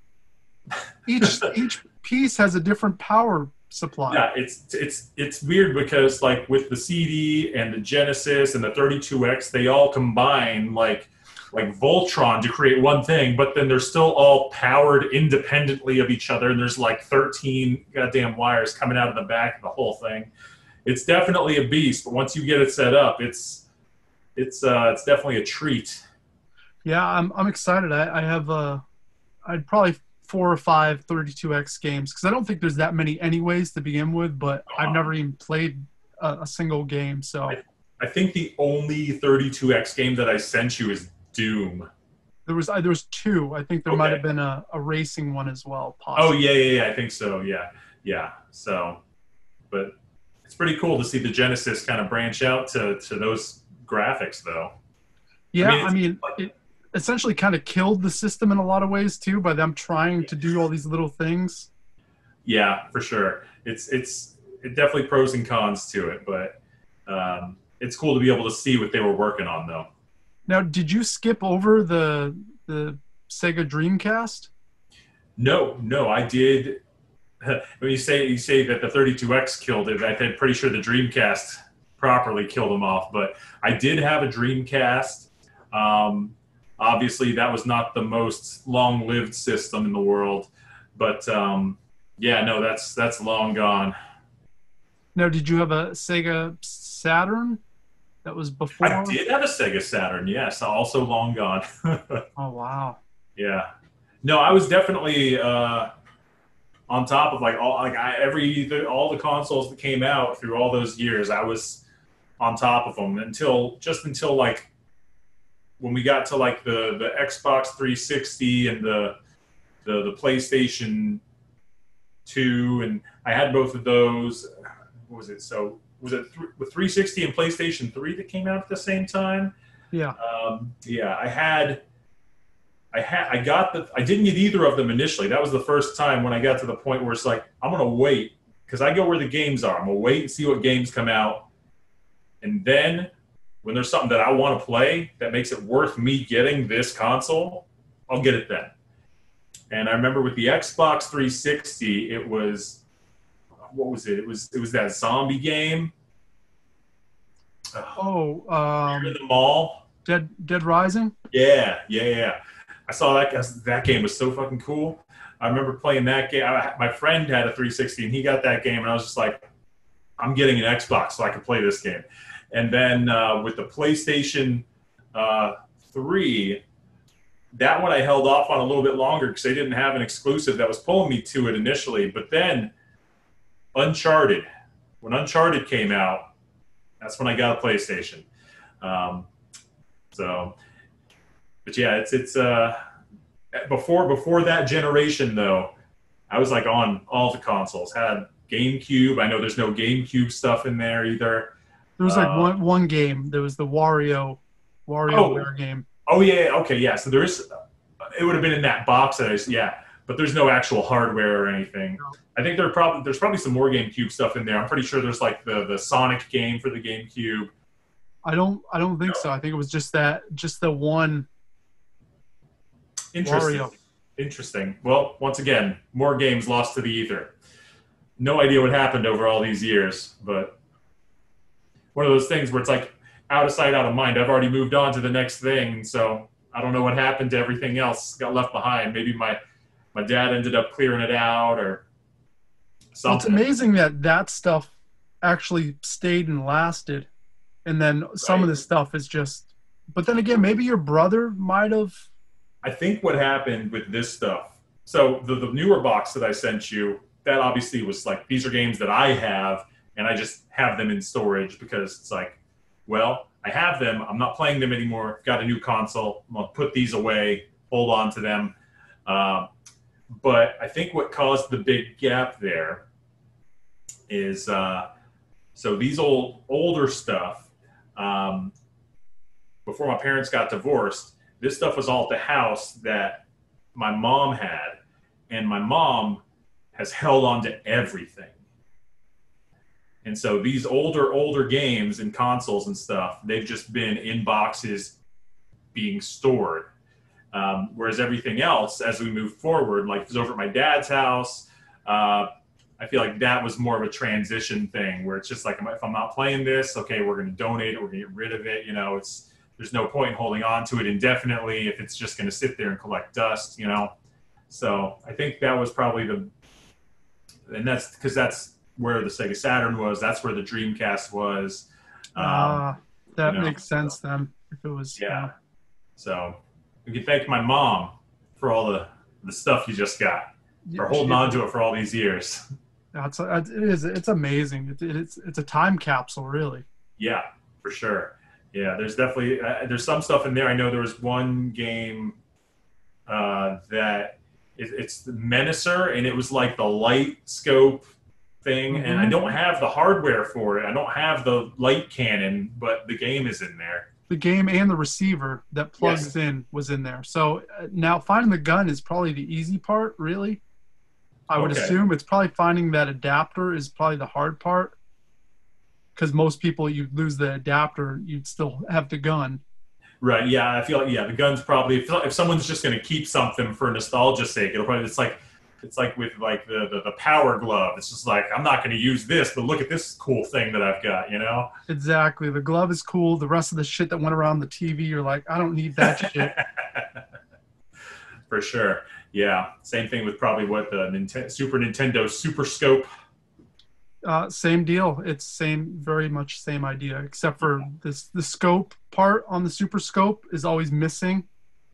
Each piece has a different power supply. Yeah, it's weird because like with the CD and the Genesis and the 32X, they all combine like Voltron to create one thing, but then they're still all powered independently of each other, and there's like 13 goddamn wires coming out of the back of the whole thing. It's definitely a beast, but once you get it set up, it's definitely a treat. Yeah, I'm excited. I have I'd probably 4 or 5 32X games because I don't think there's that many anyways to begin with, but I've never even played a single game. So I think the only 32X game that I sent you is Doom. There was 2. I think there might have been a racing one as well. Possibly. Oh yeah. I think so. Yeah. So, but it's pretty cool to see the Genesis kind of branch out to those graphics, though. Yeah, I mean it essentially kind of killed the system in a lot of ways too by them trying to do all these little things. Yeah, for sure. It's definitely pros and cons to it, but it's cool to be able to see what they were working on, though. Now, did you skip over the Sega Dreamcast? No, I did. When you say that the 32X killed it, I'm pretty sure the Dreamcast properly killed them off. But I did have a Dreamcast. Obviously, that was not the most long-lived system in the world, but yeah, no, that's long gone. Now, did you have a Sega Saturn? That was before? I did have a Sega Saturn, yes, also long gone. Oh, wow. Yeah. No, I was definitely on top of all the consoles that came out through all those years. I was on top of them until when we got to like the Xbox 360 and the PlayStation 2, and I had both of those. What was it? So was it with 360 and PlayStation 3 that came out at the same time? Yeah. Yeah, I didn't get either of them initially. That was the first time when I got to the point where it's like, I'm going to wait, because I go where the games are. I'm going to wait and see what games come out. And then when there's something that I want to play that makes it worth me getting this console, I'll get it then. And I remember with the Xbox 360, it was, what was it? It was that zombie game. Oh, in the mall. Dead Rising? Yeah. I saw that game was so fucking cool. I remember playing that game. My friend had a 360 and he got that game, and I was just like, I'm getting an Xbox so I can play this game. And then with the PlayStation 3, that one I held off on a little bit longer because they didn't have an exclusive that was pulling me to it initially. But then Uncharted, when Uncharted came out, that's when I got a PlayStation. But yeah, it's before that generation though, I was like on all the consoles. Had GameCube. I know there's no GameCube stuff in there either. There was like one game. There was the WarioWare game. Oh yeah, okay, yeah. So there is. It would have been in that box but there's no actual hardware or anything. No. I think there's probably some more GameCube stuff in there. I'm pretty sure there's like the Sonic game for the GameCube. I don't think so. I think it was just the one. Interesting. Well, once again, more games lost to the ether. No idea what happened over all these years, but one of those things where it's like out of sight, out of mind. I've already moved on to the next thing, so I don't know what happened to everything else. Got left behind. Maybe my dad ended up clearing it out or something. Well, it's amazing that stuff actually stayed and lasted. And then some of the stuff is just, but then again, maybe your brother might have. I think what happened with this stuff, so the newer box that I sent you, that obviously was like, these are games that I have, and I just have them in storage because it's like, well, I have them, I'm not playing them anymore, got a new console, I'm going to put these away, hold on to them. But I think what caused the big gap there is, so these older stuff, before my parents got divorced, this stuff was all at the house that my mom had, and my mom has held on to everything. And so these older games and consoles and stuff, they've just been in boxes being stored. Whereas everything else, as we move forward, like it was over at my dad's house, I feel like that was more of a transition thing where it's just like, if I'm not playing this, okay, we're going to donate it, we're going to get rid of it. You know, there's no point in holding on to it indefinitely if it's just going to sit there and collect dust, you know? So I think that was probably and that's because that's where the Sega Saturn was. That's where the Dreamcast was. That makes sense then. If it was. Yeah. So we can thank my mom for all the stuff you just got, for holding on to it for all these years. It's amazing. It's a time capsule, really. Yeah, for sure. Yeah, there's definitely there's some stuff in there. I know there was one game that it's the Menacer, and it was like the light scope thing, and I don't have the hardware for it. I don't have the light cannon, but the game is in there. The game and the receiver that plugs in was in there. So now finding the gun is probably the easy part, really. I would assume it's probably finding that adapter is probably the hard part. Because most people, you lose the adapter, you'd still have the gun. Right. Yeah. I feel like the gun's probably if someone's just going to keep something for nostalgia's sake, it'll probably it's like with like the power glove. It's just like, I'm not going to use this, but look at this cool thing that I've got. You know. Exactly. The glove is cool. The rest of the shit that went around the TV, you're like, I don't need that shit. For sure. Yeah. Same thing with probably what the Super Nintendo Super Scope. Same deal. It's very much same idea, except for the scope part on the Super Scope is always missing.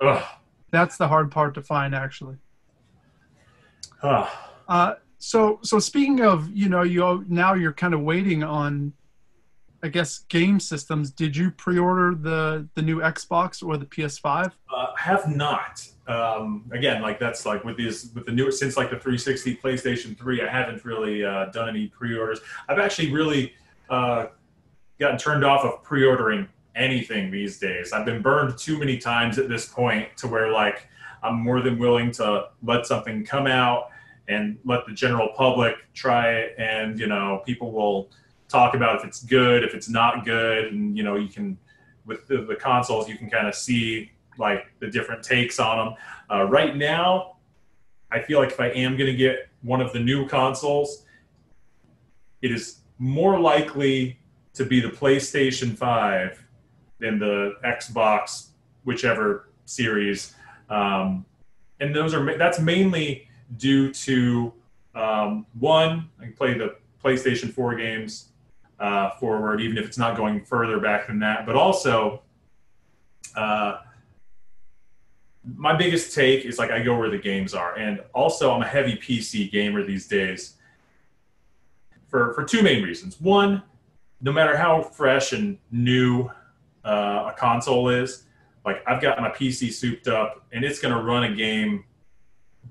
Ugh. That's the hard part to find, actually. Huh. So speaking of, now you're kind of waiting on I guess, game systems. Did you pre-order the new Xbox or the PS5? Have not. Again, like that's like with the newer, since like the 360, PlayStation 3, I haven't really done any pre-orders. I've actually really gotten turned off of pre-ordering anything these days. I've been burned too many times at this point to where like I'm more than willing to let something come out and let the general public try it, and people will talk about if it's good, if it's not good, and you can, with the consoles, you can kind of see like the different takes on them. Right now, I feel like if I am going to get one of the new consoles, it is more likely to be the PlayStation 5 than the Xbox, whichever series. And that's mainly due to one, I can play the PlayStation 4 games forward, even if it's not going further back than that. But also, my biggest take is like I go where the games are, and also I'm a heavy PC gamer these days for two main reasons. One, no matter how fresh and new a console is, like I've got my PC souped up, and it's going to run a game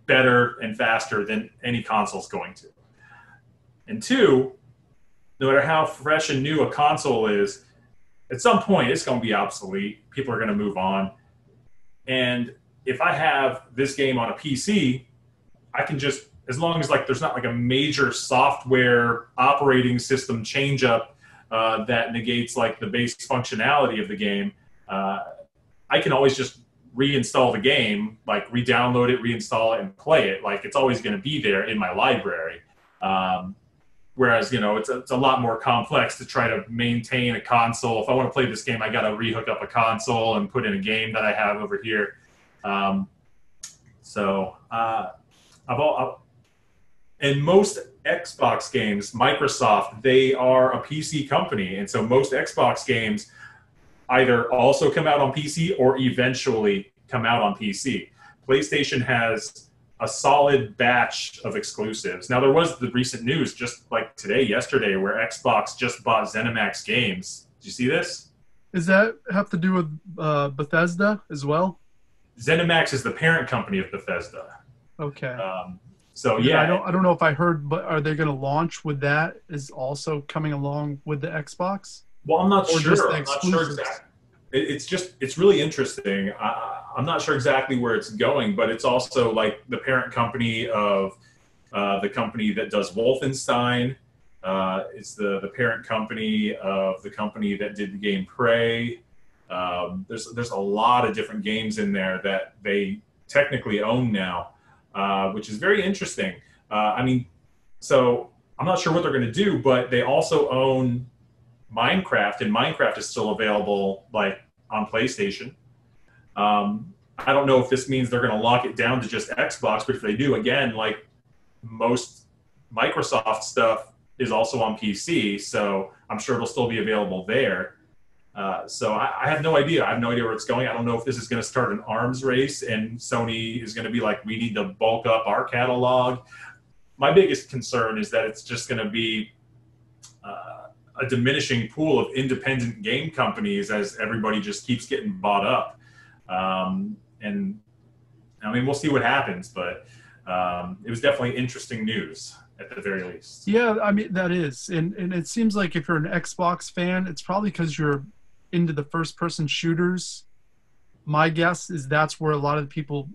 better and faster than any console's going to. And two, no matter how fresh and new a console is, at some point it's going to be obsolete. People are going to move on. And if I have this game on a PC, I can just, as long as like there's not like a major software operating system change up that negates like the base functionality of the game, I can always just reinstall the game, like re-download it, reinstall it, and play it. Like it's always going to be there in my library. Whereas, it's a lot more complex to try to maintain a console. If I want to play this game, I got to re-hook up a console and put in a game that I have over here. In most Xbox games, Microsoft, they are a PC company. And so most Xbox games either also come out on PC or eventually come out on PC. PlayStation has a solid batch of exclusives. Now, there was the recent news just like yesterday, where Xbox just bought ZeniMax Games. Did you see this? Does that have to do with Bethesda as well? ZeniMax is the parent company of Bethesda. Okay. So yeah, I don't know if I heard, but are they going to launch with that? Is also coming along with the Xbox? Well, I'm not or sure. Just the I'm not sure exactly. It's really interesting. I'm not sure exactly where it's going, but it's also like the parent company of the company that does Wolfenstein. It's the parent company of the company that did the game Prey. There's a lot of different games in there that they technically own now, which is very interesting. So I'm not sure what they're going to do, but they also own Minecraft, and Minecraft is still available like on PlayStation. I don't know if this means they're going to lock it down to just Xbox, but if they do, again, like most Microsoft stuff is also on PC, so I'm sure it'll still be available there. So I have no idea. I have no idea where it's going. I don't know if this is going to start an arms race and Sony is going to be like, we need to bulk up our catalog. My biggest concern is that it's just going to be a diminishing pool of independent game companies as everybody just keeps getting bought up. And I mean, we'll see what happens, but it was definitely interesting news at the very least. Yeah, I mean, that is. And it seems like if you're an Xbox fan, it's probably because you're into the first-person shooters. My guess is that's where a lot of the people,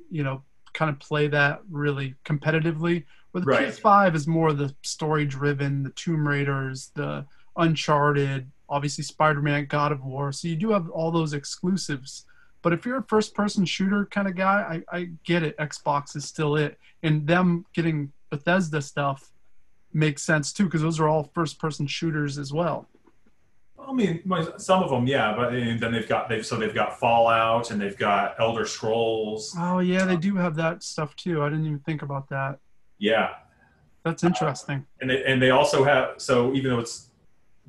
kind of play that really competitively. Where the Right. PS5 is more the story-driven, the Tomb Raiders, the Uncharted, obviously Spider-Man, God of War. So you do have all those exclusives. But if you're a first-person shooter kind of guy, I get it. Xbox is still it. And them getting Bethesda stuff makes sense too, because those are all first-person shooters as well. I mean, some of them, yeah, but then they've got Fallout and they've got Elder Scrolls. Oh yeah, they do have that stuff too. I didn't even think about that. Yeah, that's interesting. And they also have, so even though it's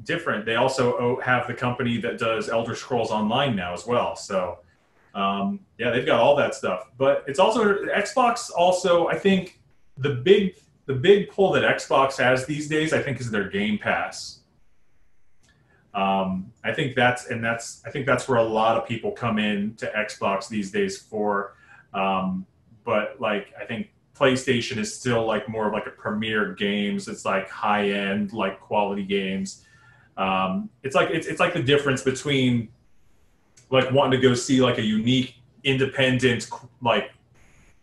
different, they also have the company that does Elder Scrolls Online now as well. So yeah, they've got all that stuff. But it's also Xbox. Also, I think the big pull that Xbox has these days, I think, is their Game Pass. I think that's where a lot of people come in to Xbox these days for. But like, I think PlayStation is still like more of like a premier games. It's like high end, like quality games. It's like the difference between like wanting to go see like a unique independent like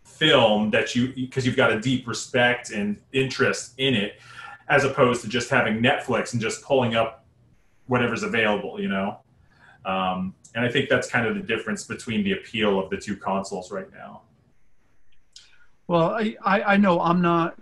film that because you've got a deep respect and interest in it, as opposed to just having Netflix and just pulling up whatever's available, you know. And I think that's kind of the difference between the appeal of the two consoles right now. Well, I know I'm not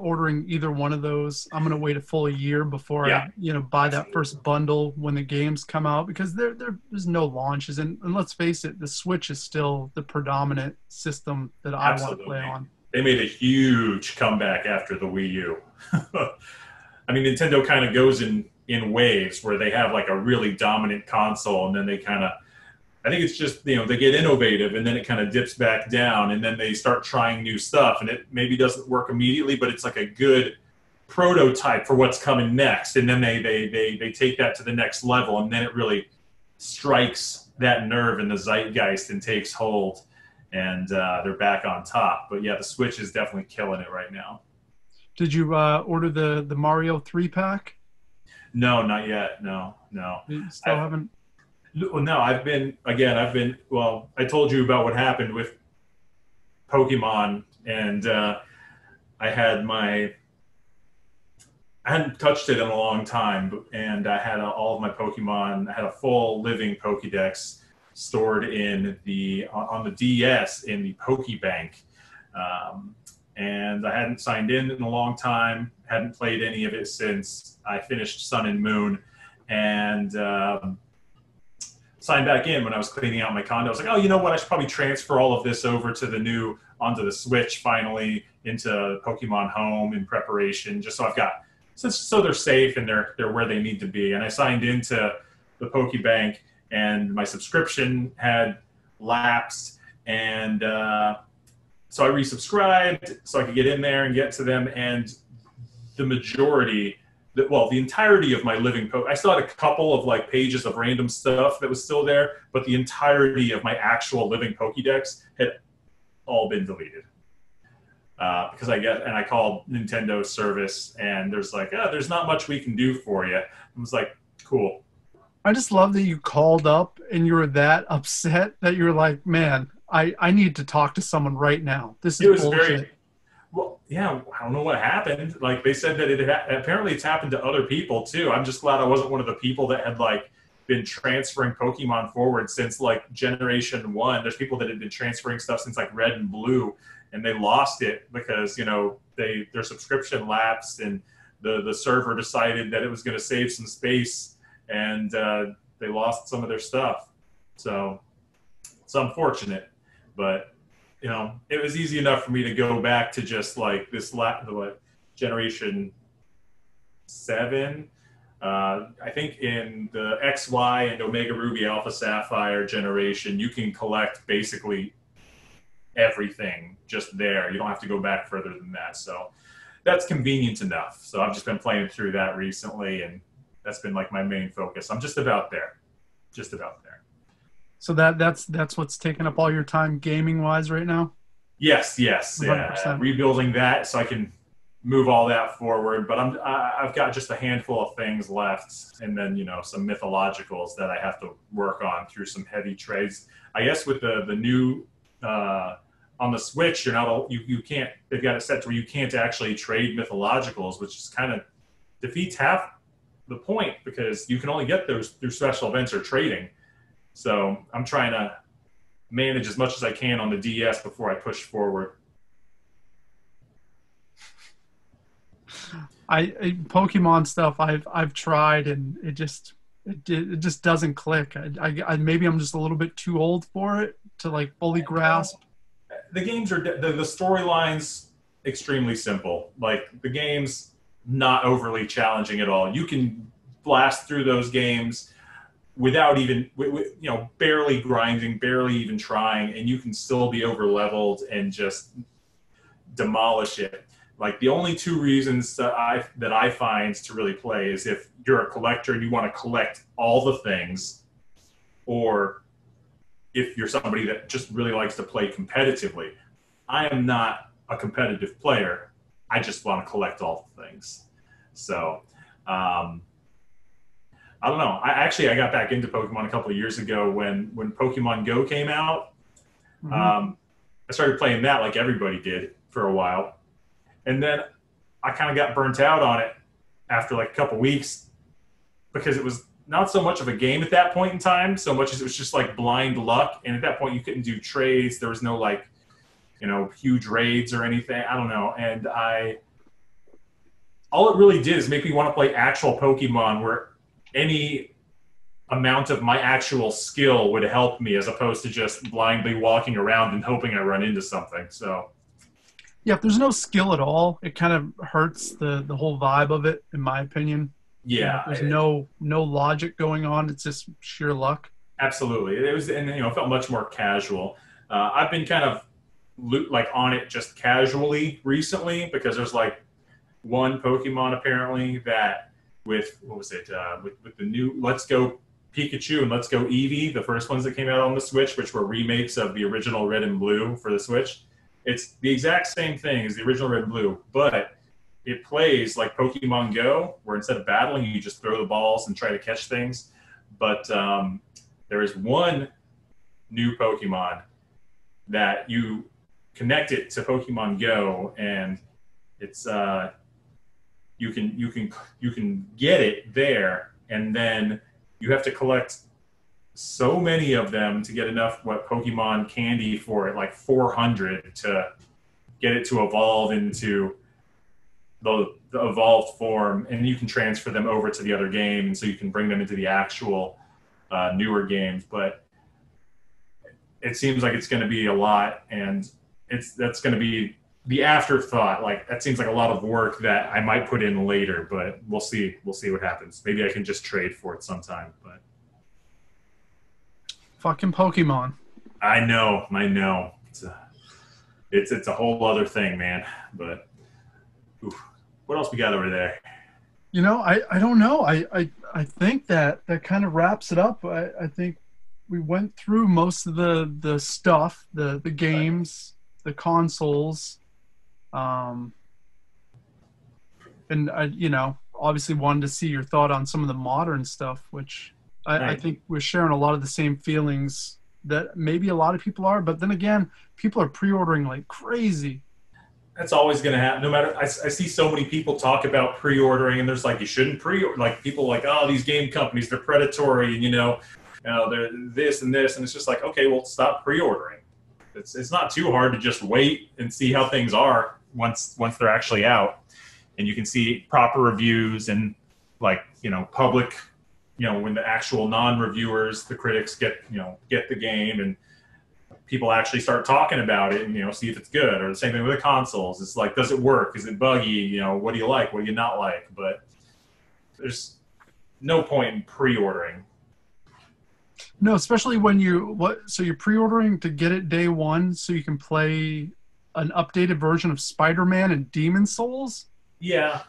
ordering either one of those. I'm gonna wait a full year before Yeah, I buy absolutely. that first bundle when the games come out, because there's no launches, and let's face it, the Switch is still the predominant system that I want to play Absolutely. on. They made a huge comeback after the Wii U. I mean, Nintendo kind of goes in waves where they have like a really dominant console, and then they kind of, I think it's just, they get innovative, and then it kind of dips back down, and then they start trying new stuff, and it maybe doesn't work immediately, but it's like a good prototype for what's coming next, and then they take that to the next level, and then it really strikes that nerve in the zeitgeist and takes hold, and they're back on top. But yeah, the Switch is definitely killing it right now. Did you order the Mario 3-pack? No, not yet. No, no. You still haven't? No, well, I told you about what happened with Pokemon, and I hadn't touched it in a long time, and I had all of my Pokemon. I had a full living Pokédex stored on the DS in the Pokebank, and I hadn't signed in a long time. Hadn't played any of it since I finished Sun and Moon, and signed back in when I was cleaning out my condo. I was like, oh, you know what? I should probably transfer all of this over to onto the Switch finally, into Pokemon Home in preparation, just so I've got, so they're safe and they're where they need to be. And I signed into the Pokebank, and my subscription had lapsed, and so I resubscribed so I could get in there and get to them, and the entirety of my living I still had a couple of like pages of random stuff that was still there, but the entirety of my actual living Pokédex had all been deleted. Because I called Nintendo service, and there's like, there's not much we can do for you. I was like, cool. I just love that you called up and you were that upset that you were like, man, I need to talk to someone right now. This is bullshit. Well, yeah, I don't know what happened. Like, they said that apparently it's happened to other people too. I'm just glad I wasn't one of the people that had like been transferring Pokemon forward since like Generation 1. There's people that had been transferring stuff since like Red and Blue, and they lost it because their subscription lapsed, and the server decided that it was going to save some space, and they lost some of their stuff. So it's unfortunate, but it was easy enough for me to go back to just like this Generation 7. I think in the XY and Omega Ruby Alpha Sapphire generation, you can collect basically everything just there. You don't have to go back further than that. So that's convenient enough. So I've just been playing through that recently, and that's been like my main focus. I'm just about there. Just about there. So that's what's taking up all your time gaming wise right now? Yes. 100%. Yeah. Rebuilding that so I can move all that forward. But I've got just a handful of things left, and then some mythologicals that I have to work on through some heavy trades. I guess with the new on the Switch, you can't. They've got it set to where you can't actually trade mythologicals, which is kind of defeats half the point, because you can only get those through special events or trading. So I'm trying to manage as much as I can on the DS before I push forward. Pokemon stuff I've tried, and it just doesn't click. I maybe I'm just a little bit too old for it to like fully grasp. The games are the storylines extremely simple. Like, the game's not overly challenging at all. You can blast through those games without even, barely grinding, barely even trying, and you can still be over leveled and just demolish it. Like the only two reasons that I find to really play is if you're a collector and you want to collect all the things, or if you're somebody that just really likes to play competitively. I am not a competitive player. I just want to collect all the things. So, I don't know. I got back into Pokemon a couple of years ago when Pokemon Go came out. I started playing that like everybody did for a while. And then I kind of got burnt out on it after like a couple weeks because it was not so much of a game at that point in time, so much as it was just like blind luck. And at that point, you couldn't do trades. There was no like, huge raids or anything. I don't know. And all it really did is make me want to play actual Pokemon where any amount of my actual skill would help me as opposed to just blindly walking around and hoping I run into something. So. Yeah, if there's no skill at all, it kind of hurts the whole vibe of it, in my opinion. Yeah, there's no logic going on. It's just sheer luck. Absolutely, it was, and it felt much more casual. I've been kind of like on it just casually recently because there's like one Pokemon apparently that with with the new Let's Go Pikachu and Let's Go Eevee, the first ones that came out on the Switch, which were remakes of the original Red and Blue for the Switch. It's the exact same thing as the original Red and Blue, but it plays like Pokemon Go, where instead of battling, you just throw the balls and try to catch things. But there is one new Pokemon that you connect it to Pokemon Go, and it's you can get it there, and then you have to collect so many of them to get enough Pokemon candy for it, like 400 to get it to evolve into the evolved form, and you can transfer them over to the other game, and so you can bring them into the actual newer games. But it seems like it's going to be a lot, and that's going to be the afterthought. Like that seems like a lot of work that I might put in later, but we'll see what happens. Maybe I can just trade for it sometime. But fucking Pokemon. I know. It's a whole other thing, man. But oof. What else we got over there? I don't know. I think that kind of wraps it up. I think we went through most of the stuff, the games, the consoles, and I obviously wanted to see your thought on some of the modern stuff, which I think we're sharing a lot of the same feelings that maybe a lot of people are. But then again, people are pre-ordering like crazy. That's always going to happen. No matter, I see so many people talk about pre-ordering, and there's like, you shouldn't pre-order. Like people like, oh, these game companies, they're predatory, and they're this and this, and it's just like, okay, well, stop pre-ordering. It's not too hard to just wait and see how things are once they're actually out, and you can see proper reviews and like public, when the actual non-reviewers, the critics get the game and people actually start talking about it and see if it's good. Or the same thing with the consoles. It's like, does it work? Is it buggy? What do you like? What do you not like? But there's no point in pre-ordering. No, especially when so you're pre-ordering to get it day one so you can play an updated version of Spider-Man and Demon Souls? Yeah.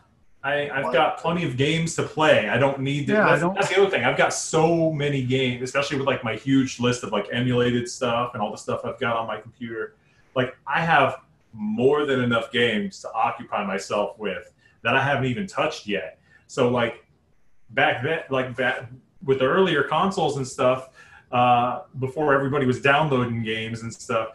I've got plenty of games to play. I don't need to. Yeah, that's the other thing. I've got so many games, especially with like my huge list of like emulated stuff and all the stuff I've got on my computer. Like I have more than enough games to occupy myself with that I haven't even touched yet. So like back then, with the earlier consoles and stuff, before everybody was downloading games and stuff,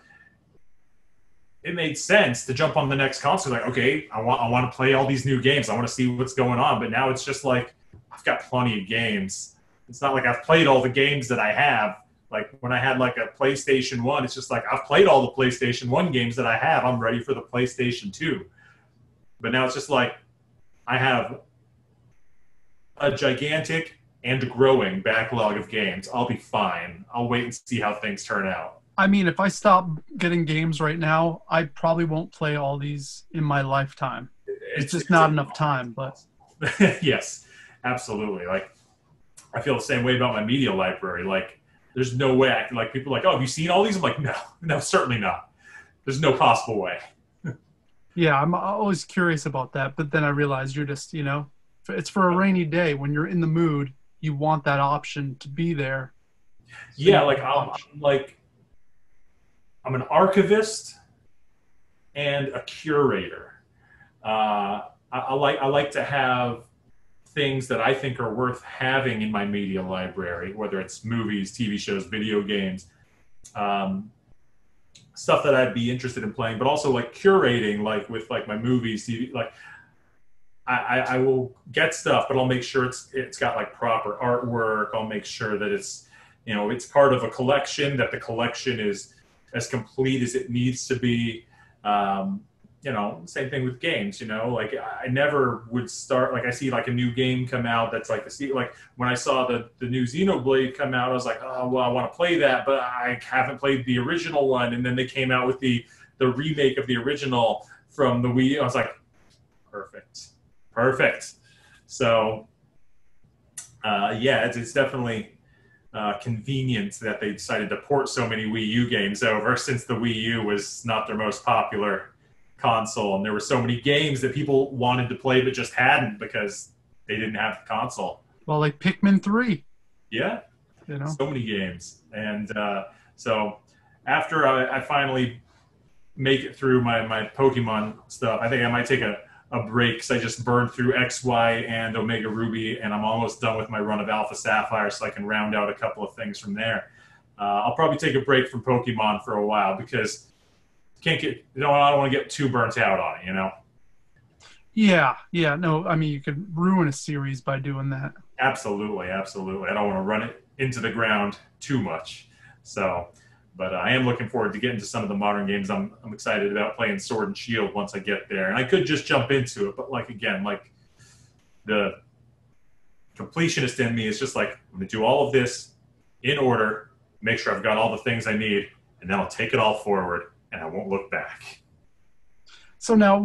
it made sense to jump on the next console. Like, okay, I want to play all these new games. I want to see what's going on. But now it's just like, I've got plenty of games. It's not like I've played all the games that I have. Like when I had like a PlayStation 1, it's just like, I've played all the PlayStation 1 games that I have. I'm ready for the PlayStation 2. But now it's just like, I have a gigantic and growing backlog of games. I'll be fine. I'll wait and see how things turn out. I mean, if I stop getting games right now, I probably won't play all these in my lifetime. It's just not enough time. But yes, absolutely. Like, I feel the same way about my media library. Like, there's no way I can, like, people are like, oh, have you seen all these? I'm like, no, certainly not. There's no possible way. Yeah, I'm always curious about that, but then I realize you're just, it's for a rainy day. When you're in the mood, you want that option to be there. So Yeah, you like can watch. I'm an archivist and a curator. I like to have things that I think are worth having in my media library, whether it's movies, TV shows, video games, um, stuff that I'd be interested in playing, but also like curating, like with like my movies, TV, like I will get stuff, but I'll make sure it's got like proper artwork. I'll make sure that it's part of a collection, that the collection is as complete as it needs to be. Same thing with games. Like I never would start like I see like a new game come out that's like like when I saw the new Xenoblade come out, I was like, oh well, I want to play that, but I haven't played the original one. And then they came out with the remake of the original from the Wii. I was like, perfect. So it's definitely convenient that they decided to port so many Wii U games over, since the Wii U was not their most popular console, and there were so many games that people wanted to play but just hadn't because they didn't have the console. Well, like Pikmin 3. Yeah, so many games. And so after I finally make it through my Pokemon stuff, I think I might take a break because I just burned through X, Y, and Omega Ruby, and I'm almost done with my run of Alpha Sapphire, so I can round out a couple of things from there. I'll probably take a break from Pokemon for a while because I don't want to get too burnt out on it, Yeah. No, I mean, you could ruin a series by doing that. Absolutely. I don't want to run it into the ground too much. So, but I am looking forward to getting to some of the modern games. I'm excited about playing Sword and Shield once I get there. And I could just jump into it, but like the completionist in me is just like, I'm going to do all of this in order, make sure I've got all the things I need, and then I'll take it all forward and I won't look back. So now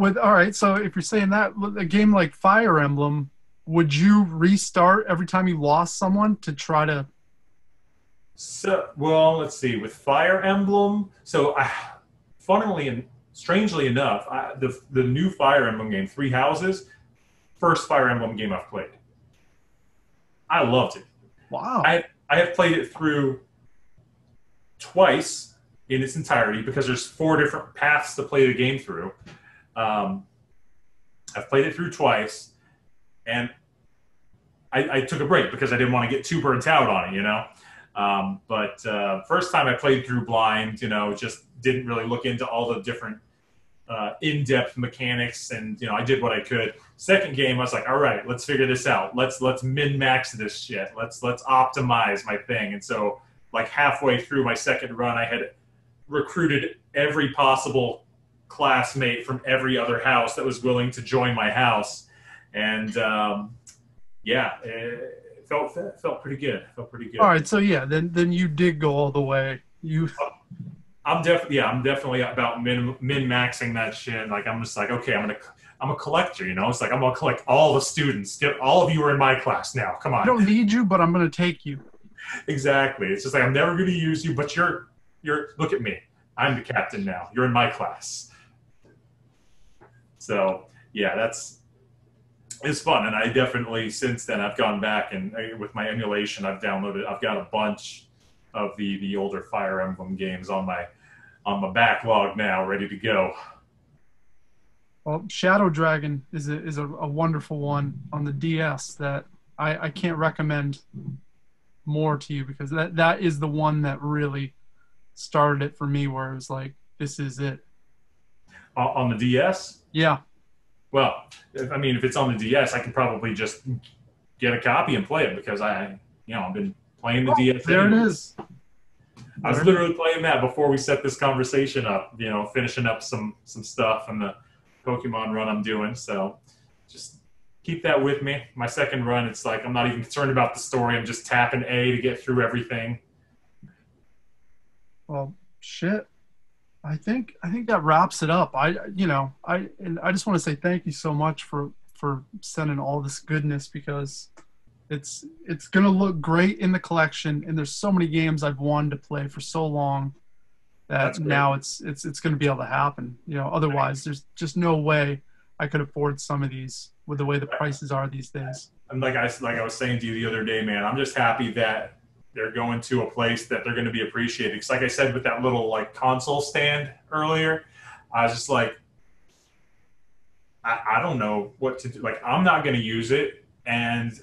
so if you're saying that, a game like Fire Emblem, would you restart every time you lost someone to try to? So, well, let's see. With Fire Emblem, funnily and strangely enough, the new Fire Emblem game, Three Houses, first Fire Emblem game I've played. I loved it. Wow. I have played it through twice in its entirety because there's 4 different paths to play the game through. I've played it through twice, and I took a break because I didn't want to get too burnt out on it, But first time I played through blind, just didn't really look into all the different in-depth mechanics, and I did what I could. Second game, I was like, all right, let's figure this out. Let's min-max this shit. Let's optimize my thing. And so, like halfway through my second run, I had recruited every possible classmate from every other house that was willing to join my house, and it felt pretty good. All right, so then you did go all the way. I'm definitely about min-maxing that shit. Like I'm just like, okay, I'm a collector, It's like I'm gonna collect all the students. All of you are in my class now. Come on. I don't need you, but I'm gonna take you. Exactly. It's just like I'm never gonna use you, but you're look at me. I'm the captain now. You're in my class. So yeah, it's fun, and I definitely since then I've gone back and with my emulation I've got a bunch of the older Fire Emblem games on my backlog now, ready to go. Well, Shadow Dragon is a wonderful one on the DS that I can't recommend more to you, because that is the one that really started it for me, where it was like, this is it. On the DS? Yeah. Well, if it's on the DS, I can probably just get a copy and play it, because I've been playing the DS. There anyways. it is. I was literally playing that before we set this conversation up, finishing up some stuff and the Pokemon run I'm doing. So just keep that with me. My second run, it's like I'm not even concerned about the story. I'm just tapping A to get through everything. Well, shit. I think that wraps it up. I just want to say thank you so much for sending all this goodness, because it's gonna look great in the collection, and there's so many games I've wanted to play for so long that now it's going to be able to happen. You know, otherwise there's just no way I could afford some of these with the way the prices are these days. And like I was saying to you the other day, man, I'm just happy that they're going to a place that they're going to be appreciated. Because like I said with that little like console stand earlier, I was just like, I don't know what to do. Like, I'm not going to use it. And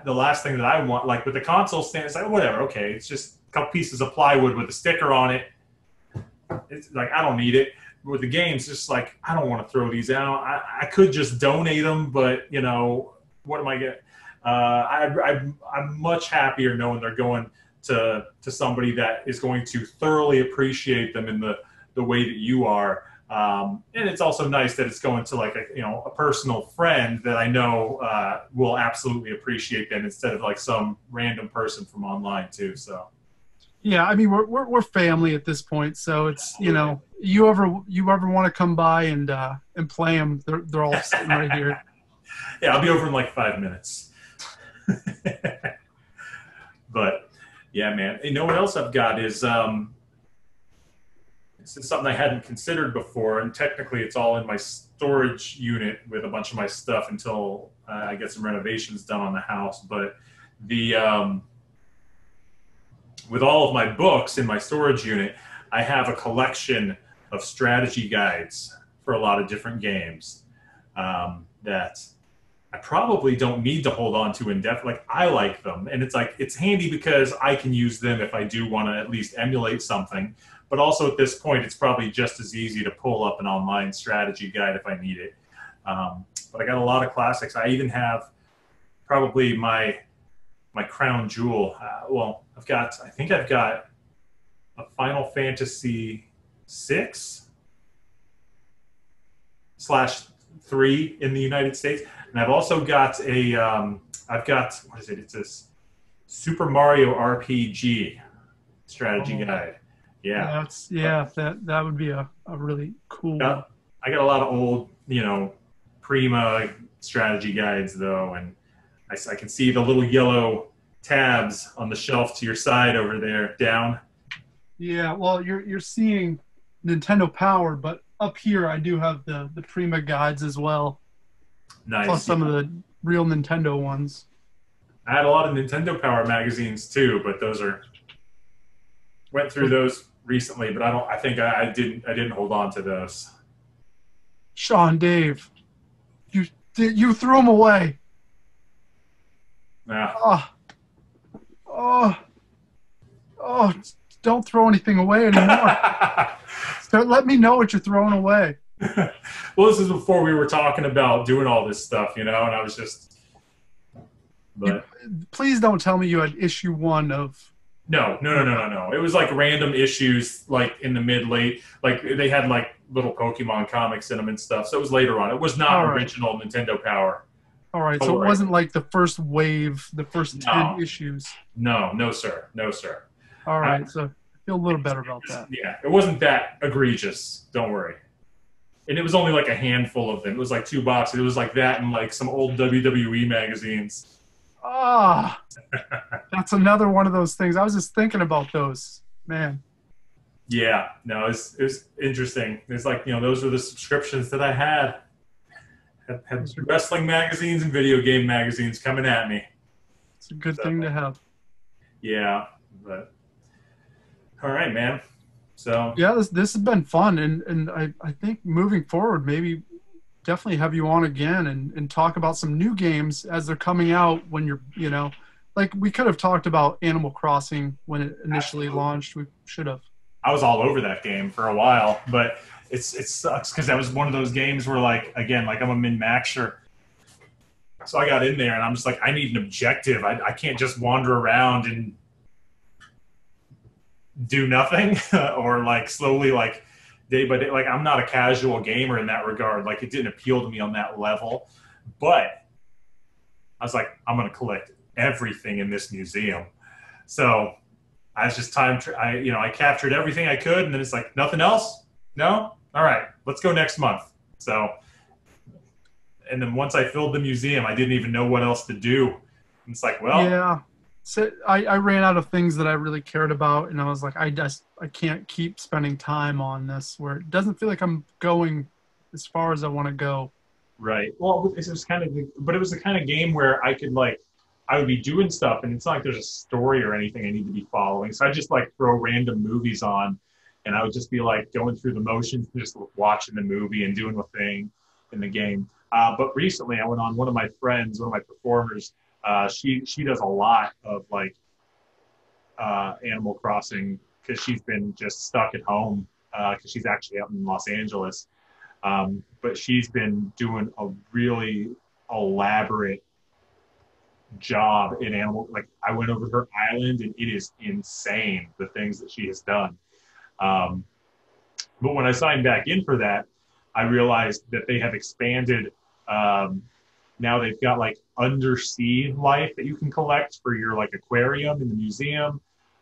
the last thing that I want, like with the console stand, it's like, whatever, okay, it's just a couple pieces of plywood with a sticker on it. It's like, I don't need it. With the games, just like, I don't want to throw these out. I could just donate them, but, you know, what am I getting? I'm much happier knowing they're going to somebody that is going to thoroughly appreciate them in the way that you are. And it's also nice that it's going to like a personal friend that I know will absolutely appreciate them instead of like some random person from online too. So yeah, I mean we're family at this point, so it's you ever want to come by and play them, they're all sitting right here. Yeah, I'll be over in like 5 minutes. But yeah, man. You know what else I've got is it's something I hadn't considered before, and technically it's all in my storage unit with a bunch of my stuff until I get some renovations done on the house. But with all of my books in my storage unit, I have a collection of strategy guides for a lot of different games that I probably don't need to hold on to indefinitely. Like, I like them, and it's handy because I can use them if I do want to at least emulate something. But also at this point, it's probably just as easy to pull up an online strategy guide if I need it. But I got a lot of classics. I even have probably my crown jewel. Well, I think I've got a Final Fantasy 6/3 in the United States. And I've also got what is it? It's a Super Mario RPG strategy guide. Yeah. That would be a really cool one. I got a lot of old, Prima strategy guides though, and I can see the little yellow tabs on the shelf to your side over there, down. Yeah, well, you're seeing Nintendo Power, but up here I do have the Prima guides as well. Nice. Plus some of the real Nintendo ones. I had a lot of Nintendo Power magazines too, but went through those recently, but I think I didn't hold on to those. Sean, Dave, you threw them away. Yeah. Oh, don't throw anything away anymore. So let me know what you're throwing away. Well, this is before we were talking about doing all this stuff, and I was just. But please don't tell me you had issue 1 of. No. It was like random issues, like in the late, like they had like little Pokemon comics in them and stuff. So it was later on. It was not original Nintendo Power. All right, so it wasn't like the first wave, the first 10 issues. No, sir. All right, so I feel a little better about that. Yeah, it wasn't that egregious. Don't worry. And it was only like a handful of them. It was like 2 boxes. It was like that and like some old WWE magazines. That's another one of those things. I was just thinking about those, man. Yeah, no, it was interesting. It's like, those were the subscriptions that I had wrestling magazines and video game magazines coming at me. It's a good thing to have. Yeah, but all right, man. So yeah, this has been fun, and I think moving forward, maybe definitely have you on again and talk about some new games as they're coming out when you're, like we could have talked about Animal Crossing when it initially launched. We should have. I was all over that game for a while, but it sucks because that was one of those games where, like, again, like I'm a min-maxer. So I got in there and I'm just like, I need an objective. I can't just wander around and do nothing or like slowly like day by day. Like, I'm not a casual gamer in that regard. Like, it didn't appeal to me on that level. But I was like, I'm going to collect everything in this museum. So I was just I captured everything I could, and then it's like, nothing else? No? All right, let's go next month. So, and then once I filled the museum, I didn't even know what else to do. And it's like, well, yeah, So I ran out of things that I really cared about, and I was like, I can't keep spending time on this where it doesn't feel like I'm going as far as I want to go. Right. Well, it was kind of, but it was the kind of game where I could like, I would be doing stuff, and it's not like there's a story or anything I need to be following. So I just like throw random movies on, and I would just be like going through the motions, just watching the movie and doing a thing in the game. But recently, I went on one of my friends, one of my performers. She does a lot of like Animal Crossing because she's been just stuck at home because she's actually out in Los Angeles. But she's been doing a really elaborate job in animal. Like I went over her island, and it is insane the things that she has done. But when I signed back in for that, I realized that they have expanded. Now they've got like undersea life that you can collect for your like aquarium in the museum.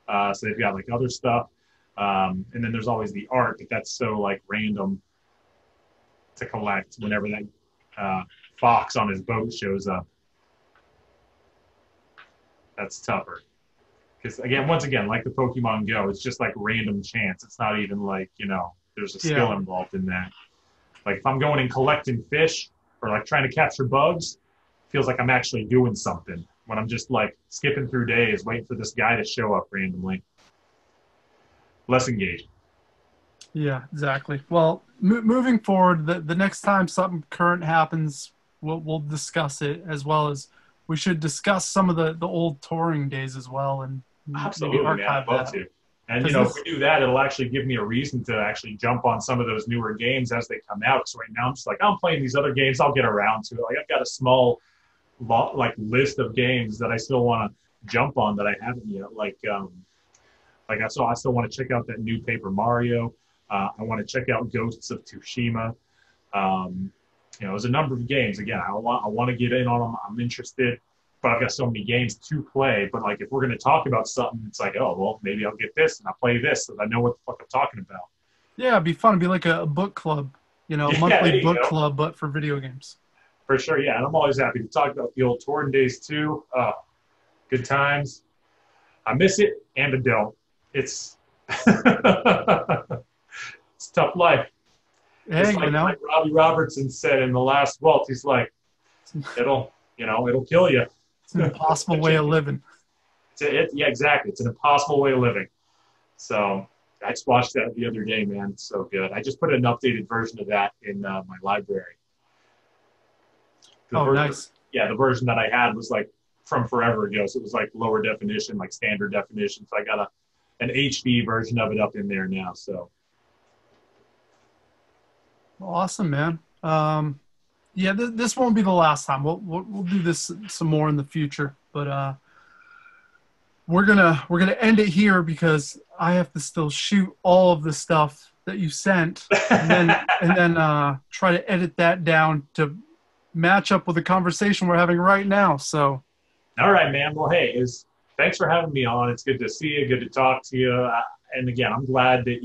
So they've got like other stuff. And then there's always the art, but that's so like random to collect whenever that fox on his boat shows up. That's tougher. Because again, once again, like the Pokemon Go, it's just like random chance. It's not even like, there's a skill involved in that. Like if I'm going and collecting fish or like trying to capture bugs, feels like I'm actually doing something when I'm just like skipping through days, waiting for this guy to show up randomly. Less engaging. Yeah, exactly. Well, moving forward, the next time something current happens, we'll discuss it, as well as we should discuss some of the old touring days as well, and absolutely, maybe archive man, I'd love that. to. And if we do that, it'll actually give me a reason to actually jump on some of those newer games as they come out. So right now I'm just like, I'm playing these other games. I'll get around to it. Like I've got a small list of games that I still want to jump on that I haven't yet. I still want to check out that new Paper Mario. I want to check out Ghosts of Tsushima. There's a number of games. Again, I want to get in on them. I'm interested, but I've got so many games to play. But like, if we're going to talk about something, it's like, oh, well, maybe I'll get this and I'll play this so I know what the fuck I'm talking about. Yeah, it'd be fun. It'd be like a book club, monthly book club, but for video games. For sure, yeah. And I'm always happy to talk about the old touring days too. Good times. I miss it and I don't. It's it's a tough life. Hey, it's like Robbie Robertson said in The Last Waltz, he's like, it'll kill you. It's an impossible way of living. Yeah, exactly. It's an impossible way of living. So I just watched that the other day, man. It's so good. I just put an updated version of that in my library. Nice. Yeah, the version that I had was like from forever ago. So it was like lower definition, like standard definition. So I got an HD version of it up in there now. So awesome, man. Yeah, this won't be the last time. We'll do this some more in the future, but we're gonna end it here because I have to still shoot all of the stuff that you sent, and then try to edit that down to match up with the conversation we're having right now. So, all right, man. Well, hey, thanks for having me on. It's good to see you. Good to talk to you. And again, I'm glad that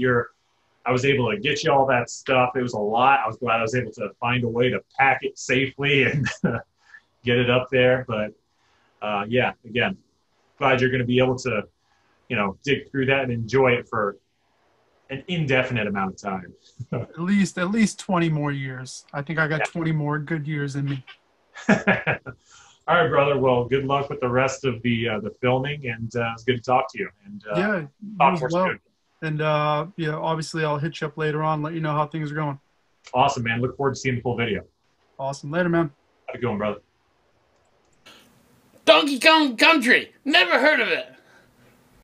I was able to get you all that stuff. It was a lot. I was glad I was able to find a way to pack it safely and get it up there. But yeah, again, glad you're going to be able to, dig through that and enjoy it for an indefinite amount of time. at least 20 more years. I think I got 20 more good years in me. All right, brother. Well, good luck with the rest of the filming, and it's good to talk to you. And yeah, talk more well. soon. And obviously I'll hit you up later on, let you know how things are going. Awesome, man. Look forward to seeing the full video. Awesome. Later, man. How's it going, brother? Donkey Kong Country. Never heard of it.